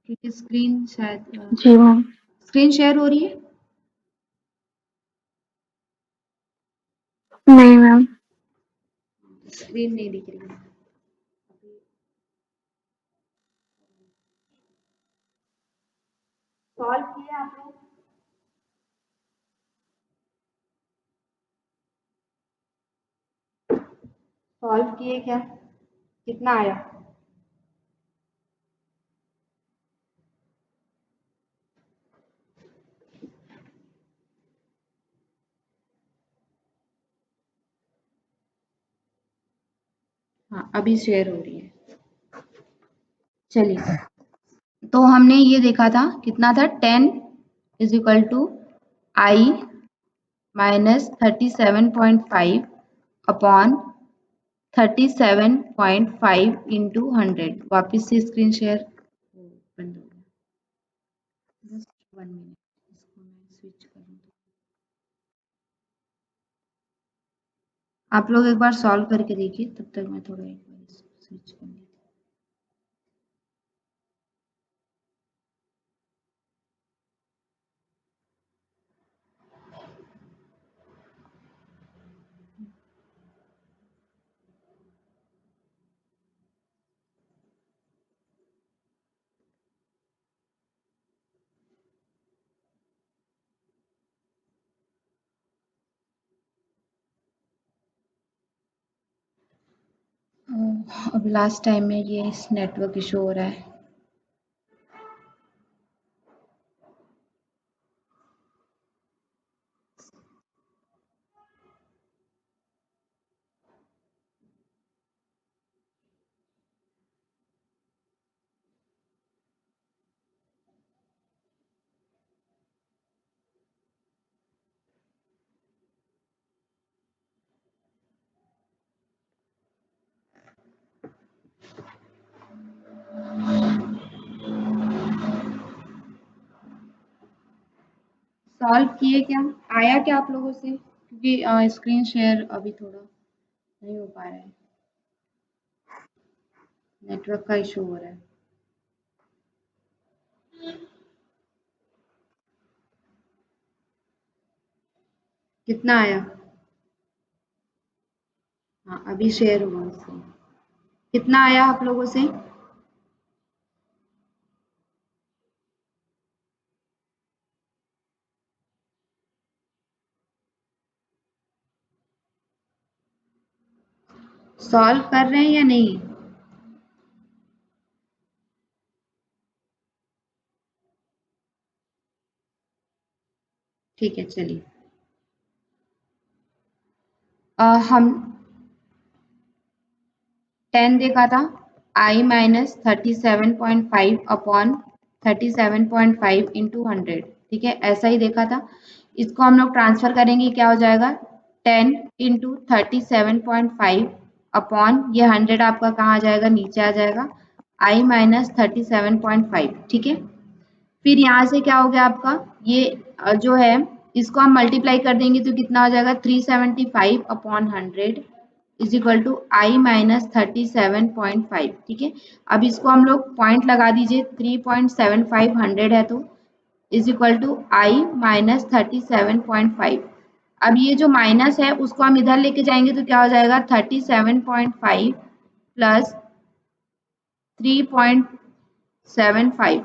क्योंकि स्क्रीन शायद जी मैम। स्क्रीन शेयर हो रही है। नहीं मैम। स्क्रीन नहीं दिख रही है। सॉल्व किए आप लोग? सॉल्व किए क्या? कितना आया? हाँ, अभी शेयर हो रही है। चलिए, तो हमने ये देखा था, कितना था, 10 is equal to I minus 37.5 upon 37.5 into 100। वापिस से स्क्रीन शेयर बंद हो गया। जस्ट 1 मिनट, इसको मैं स्विच करूँ तो आप लोग एक बार सॉल्व करके देखिए, तब तक मैं थोड़ा एक बार स्विच कर लेती हूँ। अब लास्ट टाइम में ये इस नेटवर्क इशू हो रहा है। सॉल्व किए क्या? आया क्या आप लोगों से? क्योंकि स्क्रीन शेयर अभी थोड़ा नहीं हो पा रहा है, नेटवर्क का इशू हो रहा है। कितना आया? हाँ, अभी शेयर हुआ उससे। कितना आया आप लोगों से? सॉल्व कर रहे हैं या नहीं? ठीक है, चलिए। हम 10 देखा था, आई माइनस 37.5 अपॉन 37.5 इंटू 100। ठीक है, ऐसा ही देखा था। इसको हम लोग ट्रांसफर करेंगे, क्या हो जाएगा, 10 इंटू 37.5 अपॉन ये 100 आपका कहाँ आ जाएगा, नीचे आ जाएगा, आई माइनस 37.5। ठीक है, फिर यहाँ से क्या हो गया आपका, ये जो है इसको हम मल्टीप्लाई कर देंगे तो कितना हो जाएगा, 375 upon 100 is equal to I minus 37.5। ठीक है, अब इसको हम लोग पॉइंट लगा दीजिए, 3.75 100 है तो is equal to I minus 37.5। अब ये जो माइनस है उसको हम इधर लेके जाएंगे तो क्या हो जाएगा, 37.5 प्लस 3.75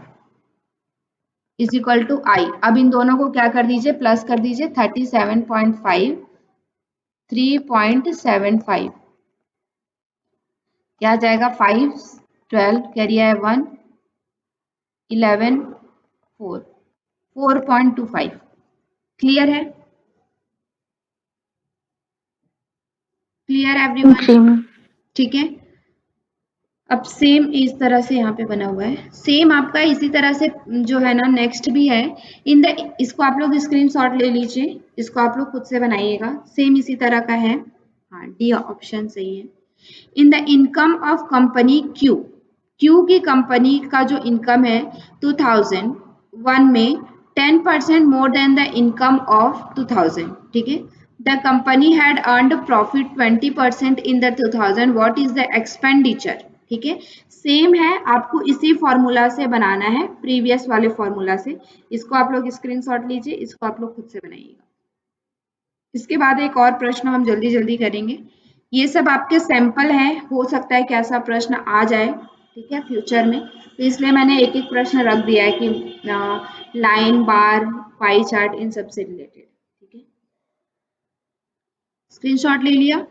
इज इक्वल टू आई। अब इन दोनों को क्या कर दीजिए, प्लस कर दीजिए, 37.5 3.75 क्या जाएगा, 5 12 कैरियर है 1 11 4 4.25। क्लियर है? Clear everyone? जी मैम। ठीक है, अब सेम इस तरह से यहाँ पे बना हुआ है, सेम आपका इसी तरह से जो है ना नेक्स्ट भी है। इन द इसको आप लोग स्क्रीनशॉट ले लीजिए, इसको आप लोग खुद से बनाइएगा, सेम इसी तरह का है। हाँ, डी ऑप्शन सही है। In the income of company Q, Q की कंपनी का जो इनकम है 2001 में 10% more than the income of 2000। ठीक है, the company had earned profit 20% in the 2000, what is the expenditure. ठीक है, सेम है, आपको इसी फॉर्मूला से बनाना है, प्रीवियस वाले फॉर्मूला से। इसको आप लोग स्क्रीनशॉट लीजिए, इसको आप लोग खुद से बनाइएगा। इसके बाद एक और प्रश्न हम जल्दी जल्दी करेंगे। ये सब आपके सैंपल हैं, हो सकता है कि ऐसा प्रश्न आ जाए, ठीक है, फ्यूचर में, तो इसलिए मैंने एक एक प्रश्न रख दिया है कि लाइन, बार, पाई चार्ट, इन सब से रिलेटेड, ठीक है। स्क्रीनशॉट ले लिया?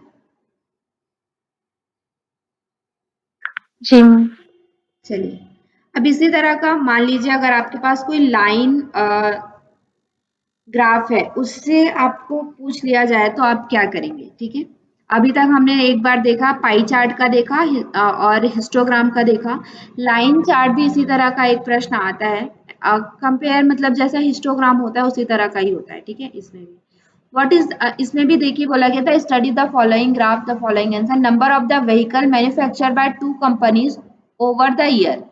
जी मैम। चलिए, अब इसी तरह का मान लीजिए अगर आपके पास कोई लाइन ग्राफ है, उससे आपको पूछ लिया जाए तो आप क्या करेंगे, ठीक है। अभी तक हमने एक बार देखा पाई चार्ट का देखा और हिस्टोग्राम का देखा। लाइन चार्ट भी इसी तरह का एक प्रश्न आता है। कंपेयर मतलब जैसा हिस्टोग्राम होता है उसी तरह का ही होता है, ठीक है। इसमें भी व्हाट इज इसमें भी देखिए बोला गया था study the following graph the following answer number of the vehicle manufactured by two companies over the year,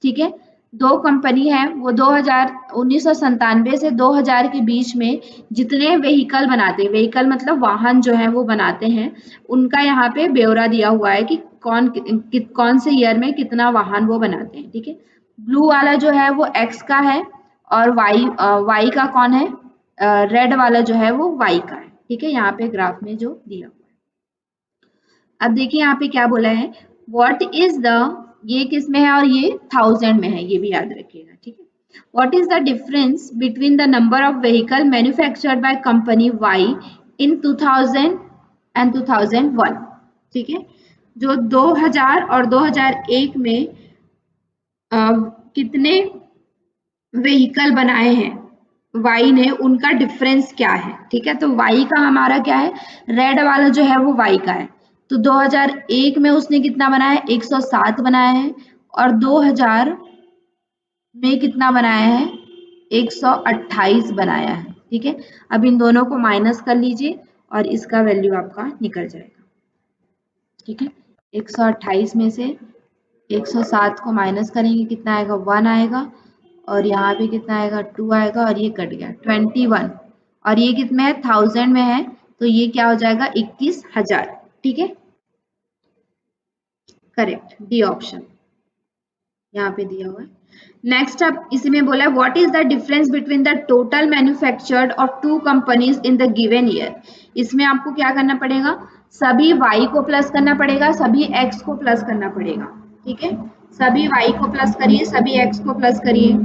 ठीक है। दो कंपनी है वो 1997 से 2000 के बीच में जितने व्हीकल बनाते हैं, व्हीकल मतलब वाहन जो है वो बनाते हैं, उनका यहाँ पे ब्यौरा दिया हुआ है कि कौन से ईयर में कितना वाहन वो बनाते हैं, ठीक है। ब्लू वाला जो है वो एक्स का है और वाई का कौन है, रेड वाला जो है वो वाई का है, ठीक है, यहाँ पे ग्राफ में जो दिया हुआ है। अब देखिए यहाँ पे क्या बोला है, व्हाट इज द, ये किस में है और ये 1000 में है, ये भी याद रखिएगा, ठीक है। What is the difference between the number of vehicle manufactured by company Y in 2000 and 2001, ठीक है। जो 2000 और 2001 में कितने व्हीकल बनाए हैं वाई ने, उनका डिफरेंस क्या है, ठीक है। तो वाई का हमारा क्या है, रेड वाला जो है वो वाई का है। तो 2001 में उसने कितना बनाया है, 107 बनाया है, और 2000 में कितना बनाया है, 128 बनाया है, ठीक है। अब इन दोनों को माइनस कर लीजिए और इसका वैल्यू आपका निकल जाएगा, ठीक है। 128 में से 107 को माइनस करेंगे, कितना आएगा, 1 आएगा, और यहाँ पे कितना आएगा, 2 आएगा, और ये कट गया 21, और ये कितने है, 1000 में है, तो ये क्या हो जाएगा, 21,000, ठीक है। करेक्ट, डी ऑप्शन यहाँ पे दिया हुआ है। नेक्स्ट अब इसी में बोला है what is the difference between the total manufactured of two companies in the given year. इसमें आपको क्या करना पड़ेगा, सभी y को प्लस करना पड़ेगा, सभी x को प्लस करना पड़ेगा, ठीक है। सभी y को प्लस करिए, सभी x को प्लस करिए।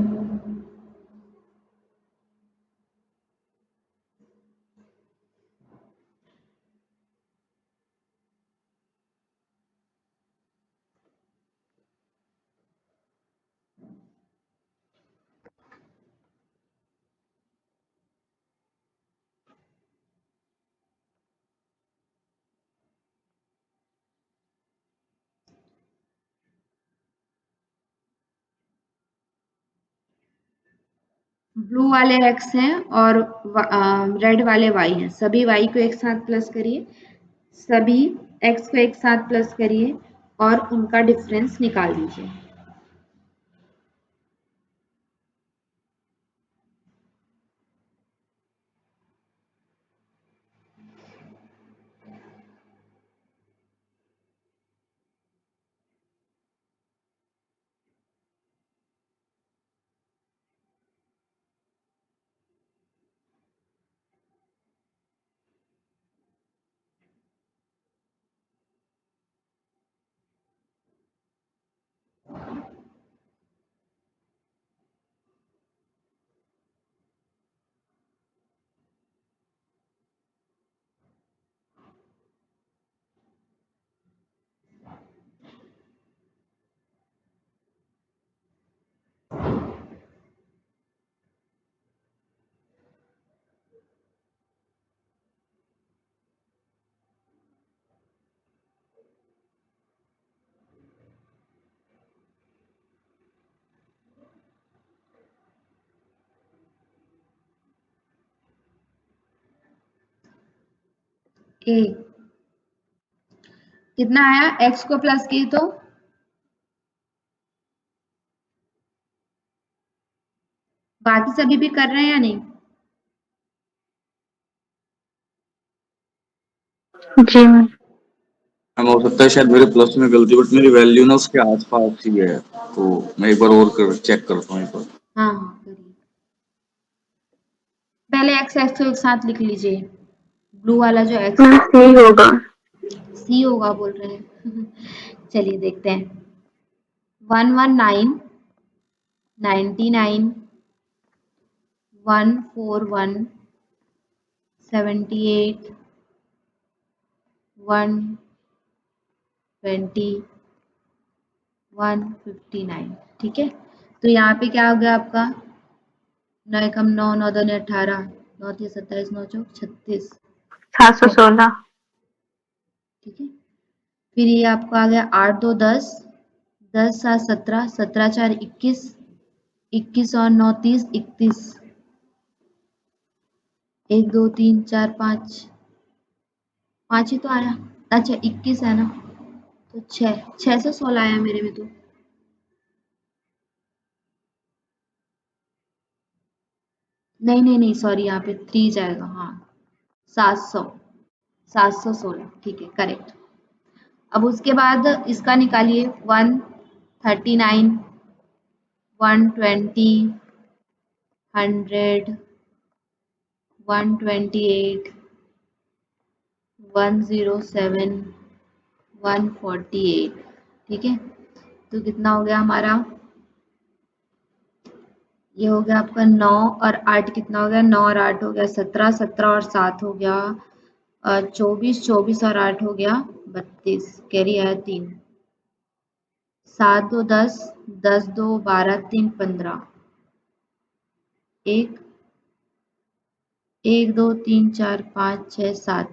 ब्लू वाले x हैं और रेड वाले y हैं, सभी y को एक साथ प्लस करिए, सभी x को एक साथ प्लस करिए और उनका डिफरेंस निकाल दीजिए। ए कितना आया, x को प्लस किए तो बाकी सभी भी कर रहे हैं या नहीं। जी मैम। हम हो सकता है शायद मेरे प्लस में गलती, बट मेरी वैल्यू ना उसके आसपास ही है, तो मैं एक बार और चेक करता हूँ एक बार। हाँ हाँ करिए, पहले x x को एक साथ लिख लीजिए। ब्लू वाला जो एक्स मैम सी होगा। सी होगा बोल रहे हैं। चलिए देखते हैं। 119, 99, 141, 78, 120, 159। ठीक है, तो यहाँ पे क्या हो गया आपका 9 एकम 9, 9 दूनी 18, 9 3 27, 9 चौक 36। 716। ठीक है, फिर ये आपका आ गया 8 2 10, 10 7 17, 17 4 21, 21 और 9 30, 31, 1 2 3 4 5, 5 ही तो आया। अच्छा 21 है ना, तो 6 से 16 आया मेरे में तो। नहीं नहीं नहीं सॉरी, यहाँ पे 3 जाएगा। हाँ 700, 716। ठीक है करेक्ट। अब उसके बाद इसका निकालिए 139, 120, 100, 128, 107, 148। ठीक है, तो कितना हो गया हमारा, ये हो गया आपका 9 और 8 कितना हो गया, 9 और 8 हो गया 17, 17 और 7 हो गया 24, 24 और 8 हो गया 32, कैरी आया 3, 7 2 10, 10 2 12, 3 15, 1 1 2 3 4 5 6 7।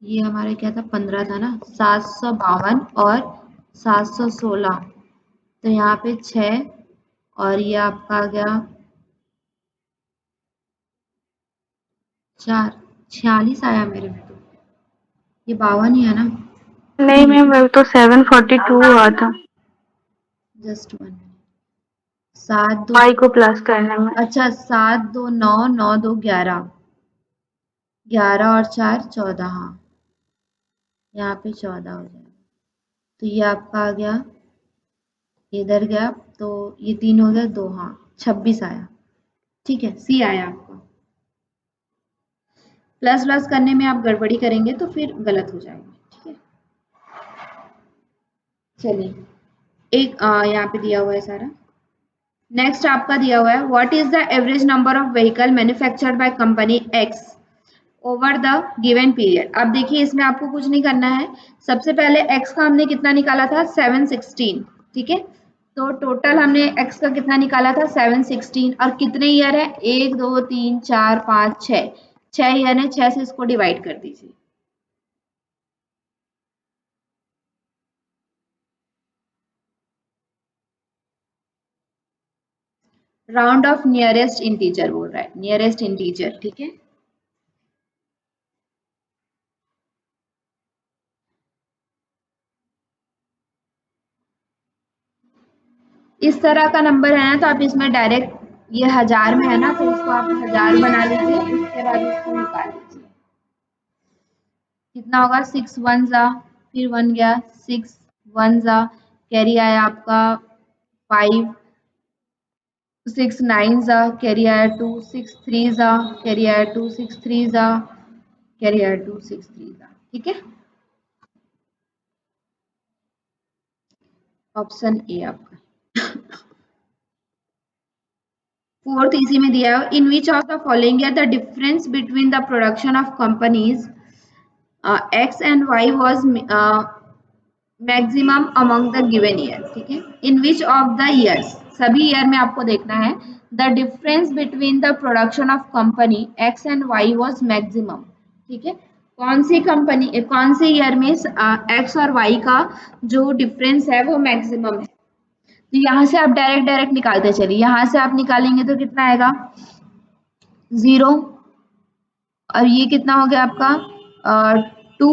ये हमारा क्या था 15 था ना, 752 और 716। तो यहाँ पे 6 और ये आपका आ गया 4, 46 आया मेरे में तो। ये 52 ही है ना। नहीं मैम, वो तो 742 हुआ था जस्ट 1 मिनट। 7 2, वाई को प्लस करने में। अच्छा 7 2 9, 9 2 11, 11 और 4 14। हाँ यहाँ पे 14 हो जाएगा। तो ये आपका आ गया, इधर गया तो ये 3 हो गया 2, हाँ 26 आया। ठीक है, सी आया आपका। प्लस प्लस करने में आप गड़बड़ी करेंगे तो फिर गलत हो जाएगा। ठीक है, चलिए एक यहाँ पे दिया हुआ है सारा। नेक्स्ट आपका दिया हुआ है what is the average number of vehicle manufactured by company x over the given period. अब देखिए इसमें आपको कुछ नहीं करना है। सबसे पहले x का हमने कितना निकाला था 716। ठीक है, तो टोटल हमने x का कितना निकाला था 716 और कितने ईयर है 1 2 3 4 5 6, 6 ईयर है। 6 से इसको डिवाइड कर दीजिए। राउंड ऑफ नियरेस्ट इंटीजर बोल रहा है, नियरेस्ट इंटीजर। ठीक है, इस तरह का नंबर है ना तो आप इसमें डायरेक्ट, ये 1000 में है ना तो इसको आप 1000 बना लीजिए, उसके बाद इसको निकाल लीजिए। कितना होगा 6 1 जा, फिर 1 गया 6 1 जा, कैरी आया आपका 5, 6 9 जा, कैरी आया 2, 6 3 जा, कैरी आया 2, 6 3 जा, कैरी आया 2, 6 3 जा। ठीक है, ऑप्शन ए आपका। फोर्थ इसी में दिया है in which of the following year the difference between the production of companies X and Y was maximum among the given year. ठीक है, in which of the years, सभी ईयर में आपको देखना है the difference between the production of company X and Y was maximum. ठीक है, कौन सी कंपनी कौन से ईयर में एक्स और वाई का जो डिफरेंस है वो मैक्सिमम है। तो यहाँ से आप डायरेक्ट डायरेक्ट निकालते चलिए। यहाँ से आप निकालेंगे तो कितना आएगा 0 और ये कितना हो गया आपका 2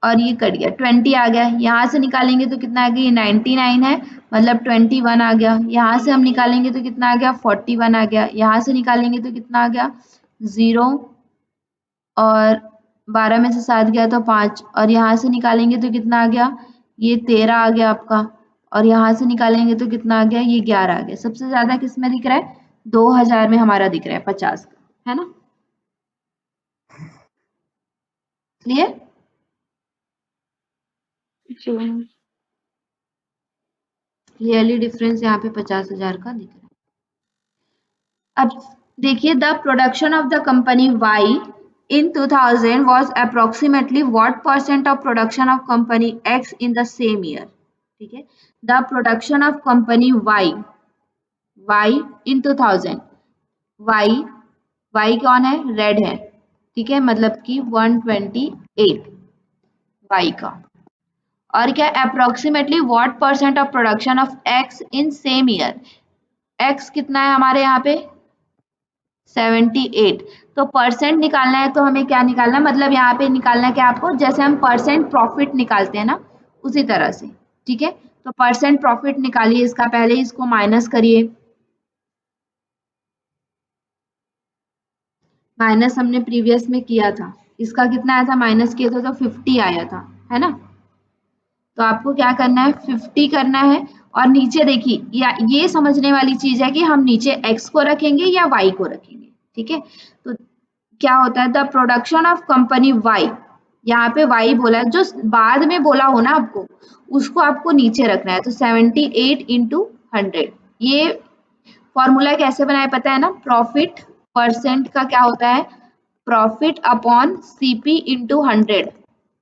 और ये कट गया 20 आ गया। यहाँ से निकालेंगे तो कितना आ गया, ये 99 है मतलब 21 आ गया। यहाँ से हम निकालेंगे तो कितना आ गया 41 आ गया। यहाँ से निकालेंगे तो कितना आ गया 0 और 12 में से 7 गया तो 5 और यहाँ से निकालेंगे तो कितना आ गया, ये 13 आ गया आपका। और यहाँ से निकालेंगे तो कितना आ गया, ये 11 आ गया। सबसे ज्यादा किस में दिख रहा है 2000 में हमारा दिख रहा है 50 का, है ना? क्लियर? जी। क्लियरली डिफरेंस यहाँ पे 50,000 का दिख रहा है। अब देखिए, the production of the company Y in 2000 was approximately what percent of production of company X in the same year? ठीक है, the production of company Y in 2000, Y कौन है? रेड है, ठीक है, मतलब कि 128 Y का। और क्या, approximately what percent of production of X in same year? X कितना है हमारे यहाँ पे? 78। तो परसेंट निकालना है तो हमें क्या निकालना है, मतलब यहाँ पे निकालना है क्या आपको, जैसे हम परसेंट प्रॉफिट निकालते हैं ना, उसी तरह से, ठीक है। तो परसेंट प्रॉफिट निकालिए इसका, पहले इसको माइनस करिए, माइनस हमने प्रीवियस में किया था, इसका कितना आया था, माइनस किया था तो 50 आया था, है ना? तो आपको क्या करना है, 50 करना है। और नीचे देखिए, या ये समझने वाली चीज है कि हम नीचे x को रखेंगे या y को रखेंगे, ठीक है। तो क्या होता है, the production of company y, यहाँ पे y बोला है, जो बाद में बोला हो ना आपको, उसको आपको नीचे रखना है। तो 78 इंटू 100, ये फॉर्मूला कैसे बनाए पता है ना, प्रॉफिट परसेंट का क्या होता है, प्रॉफिट अपॉन सीपी इंटू 100,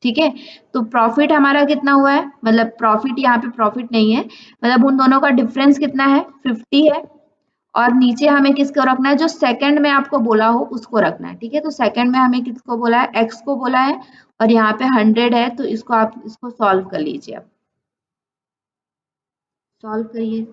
ठीक है। तो प्रॉफिट हमारा कितना हुआ है, मतलब प्रॉफिट, यहाँ पे प्रॉफिट नहीं है, मतलब उन दोनों का डिफरेंस कितना है, 50 है। और नीचे हमें किसको रखना है, जो सेकंड में आपको बोला हो उसको रखना है, ठीक है। तो सेकंड में हमें किसको बोला है, एक्स को बोला है, और यहाँ पे 100 है, तो इसको आप इसको सॉल्व कर लीजिए, अब सॉल्व करिए।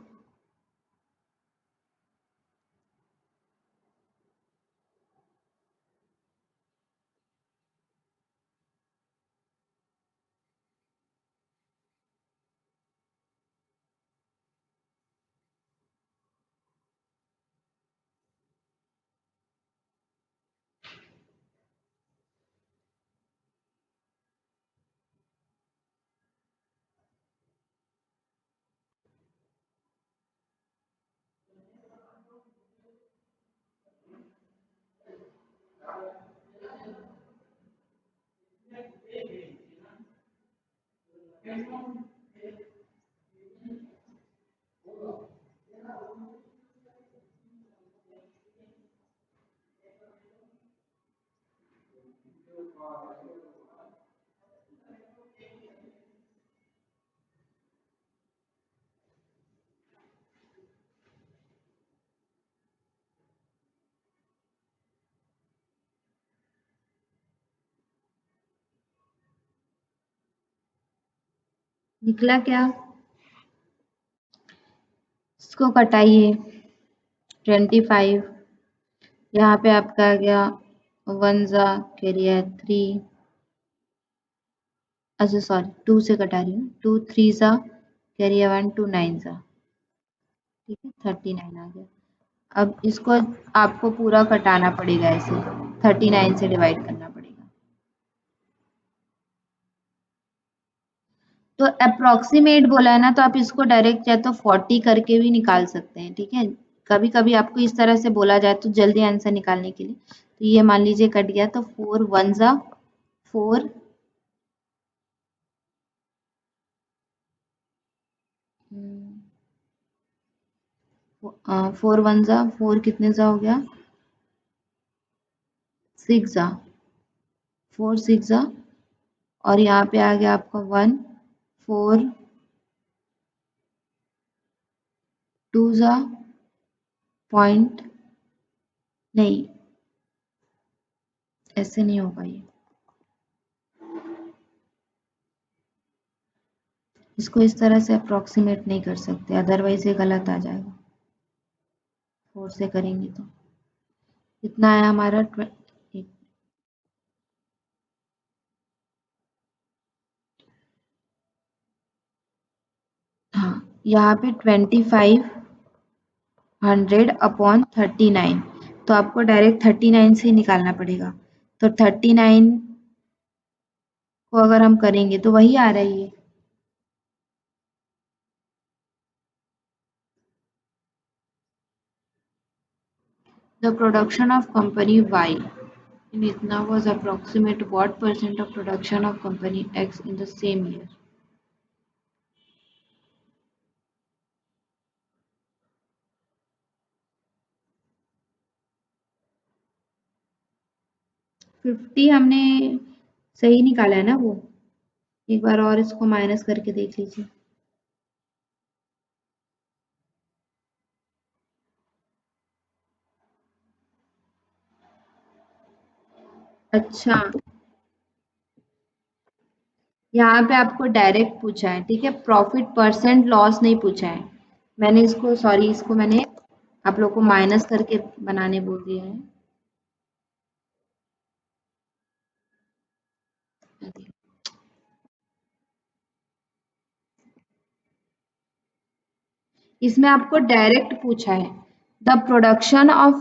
निकला क्या, इसको कटाइए, 25, यहाँ पे आपका आ गया 1 जा कैरियर 3, अच्छा सॉरी 2 से कटा रही हूँ, 2 3 जा कैरियर 1, 2 9 जा, ठीक है, 39 आ गया। अब इसको आपको पूरा कटाना पड़ेगा, ऐसे 39 से डिवाइड करना पड़ेगा। तो अप्रोक्सीमेट बोला है ना, तो आप इसको डायरेक्ट या तो 40 करके भी निकाल सकते हैं, ठीक है। कभी कभी आपको इस तरह से बोला जाए तो जल्दी आंसर निकालने के लिए, तो ये मान लीजिए कट गया, तो 4 1 जा 4, 4 1 जा 4, कितने जा हो गया, 6 जा 4 6 जा, और यहाँ पे आ गया आपका 1 4 2 जा पॉइंट, नहीं ऐसे नहीं होगा ये, इसको इस तरह से अप्रोक्सीमेट नहीं कर सकते, अदरवाइज ये गलत आ जाएगा, 4 से करेंगे तो कितना आया हमारा, हाँ, यहाँ पे 2500 अपॉन 39, तो आपको डायरेक्ट 39 से ही निकालना पड़ेगा। तो 39 को अगर हम करेंगे तो वही आ रही है, The production of company Y in इतना was approximate what percent of production of company X in the same year? Fifty हमने सही निकाला है ना वो? एक बार और इसको माइनस करके देख लीजिए। अच्छा, यहाँ पे आपको डायरेक्ट पूछा है, ठीक है, प्रॉफिट परसेंट लॉस नहीं पूछा है। मैंने इसको सॉरी इसको मैंने आप लोग को माइनस करके बनाने बोल दिया है। इसमें आपको डायरेक्ट पूछा है the production of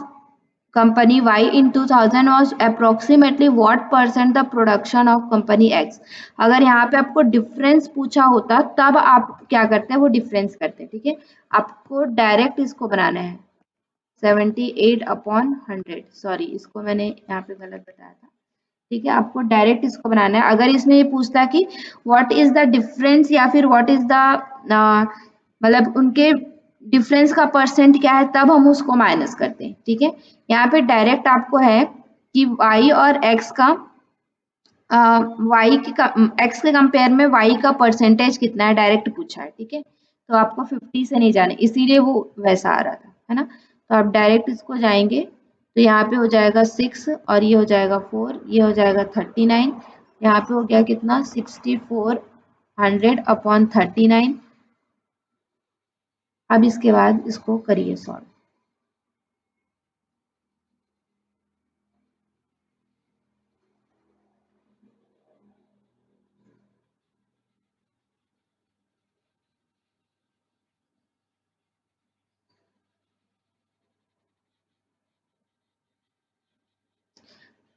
company Y in 2000 was approximately what percent the production of company X। अगर यहाँ पे आपको डिफरेंस पूछा होता तब आप क्या करते हैं, वो डिफरेंस करते हैं, ठीक है। आपको डायरेक्ट इसको बनाना है 78/100, सॉरी इसको मैंने यहाँ पे गलत बताया था, ठीक है। आपको डायरेक्ट इसको बनाना है। अगर इसमें ये पूछता कि व्हाट इज द डिफरेंस या फिर व्हाट इज द मतलब उनके डिफरेंस का परसेंट क्या है, तब हम उसको माइनस करते हैं, ठीक है। यहाँ पे डायरेक्ट आपको है कि y और x का x के कंपेयर में y का परसेंटेज कितना है, डायरेक्ट पूछा है, ठीक है। तो आपको 50 से नहीं जाना, इसीलिए वो वैसा आ रहा था, है ना। तो आप डायरेक्ट इसको जाएंगे तो यहाँ पे हो जाएगा 6 और ये हो जाएगा 4, ये हो जाएगा 39, यहाँ पे हो गया कितना 6400/39। अब इसके बाद इसको करिए सॉल्व।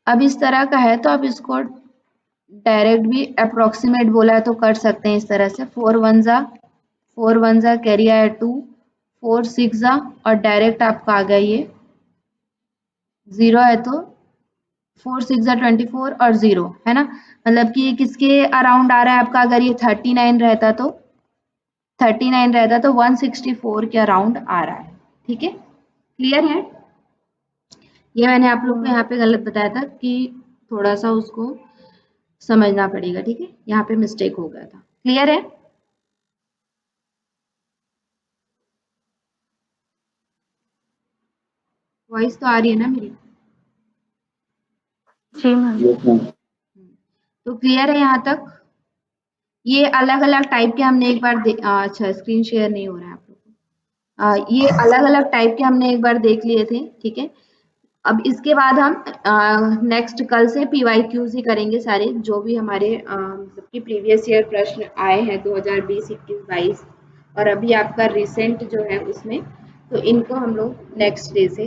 अब इस तरह का है तो आप इसको डायरेक्ट भी अप्रोक्सीमेट बोला है तो कर सकते हैं इस तरह से। 4 1 जा कैरी आया 2, 4 6 जा और डायरेक्ट आपका आ गया ये 0 है तो 4 6 जा 24 और 0, है ना। मतलब कि ये किसके अराउंड आ रहा है आपका, अगर ये 39 रहता तो 164 के अराउंड आ रहा है, ठीक है। क्लियर है? ये मैंने आप लोग को यहाँ पे गलत बताया था कि थोड़ा सा उसको समझना पड़ेगा, ठीक है। यहाँ पे मिस्टेक हो गया था। क्लियर है? वॉइस तो आ रही है ना मेरी? जी मैम। Yes, ma'am. तो क्लियर है यहाँ तक? ये अलग अलग टाइप के हमने एक बार अच्छा स्क्रीन शेयर नहीं हो रहा है आप लोग को। ये अलग अलग टाइप के हमने एक बार देख लिए थे, ठीक है। अब इसके बाद हम नेक्स्ट कल से PYQs ही करेंगे सारे, जो भी हमारे मतलब कि प्रीवियस ईयर प्रश्न आए हैं 2020 21 22 और अभी आपका रिसेंट जो है उसमें, तो इनको हम लोग नेक्स्ट डे से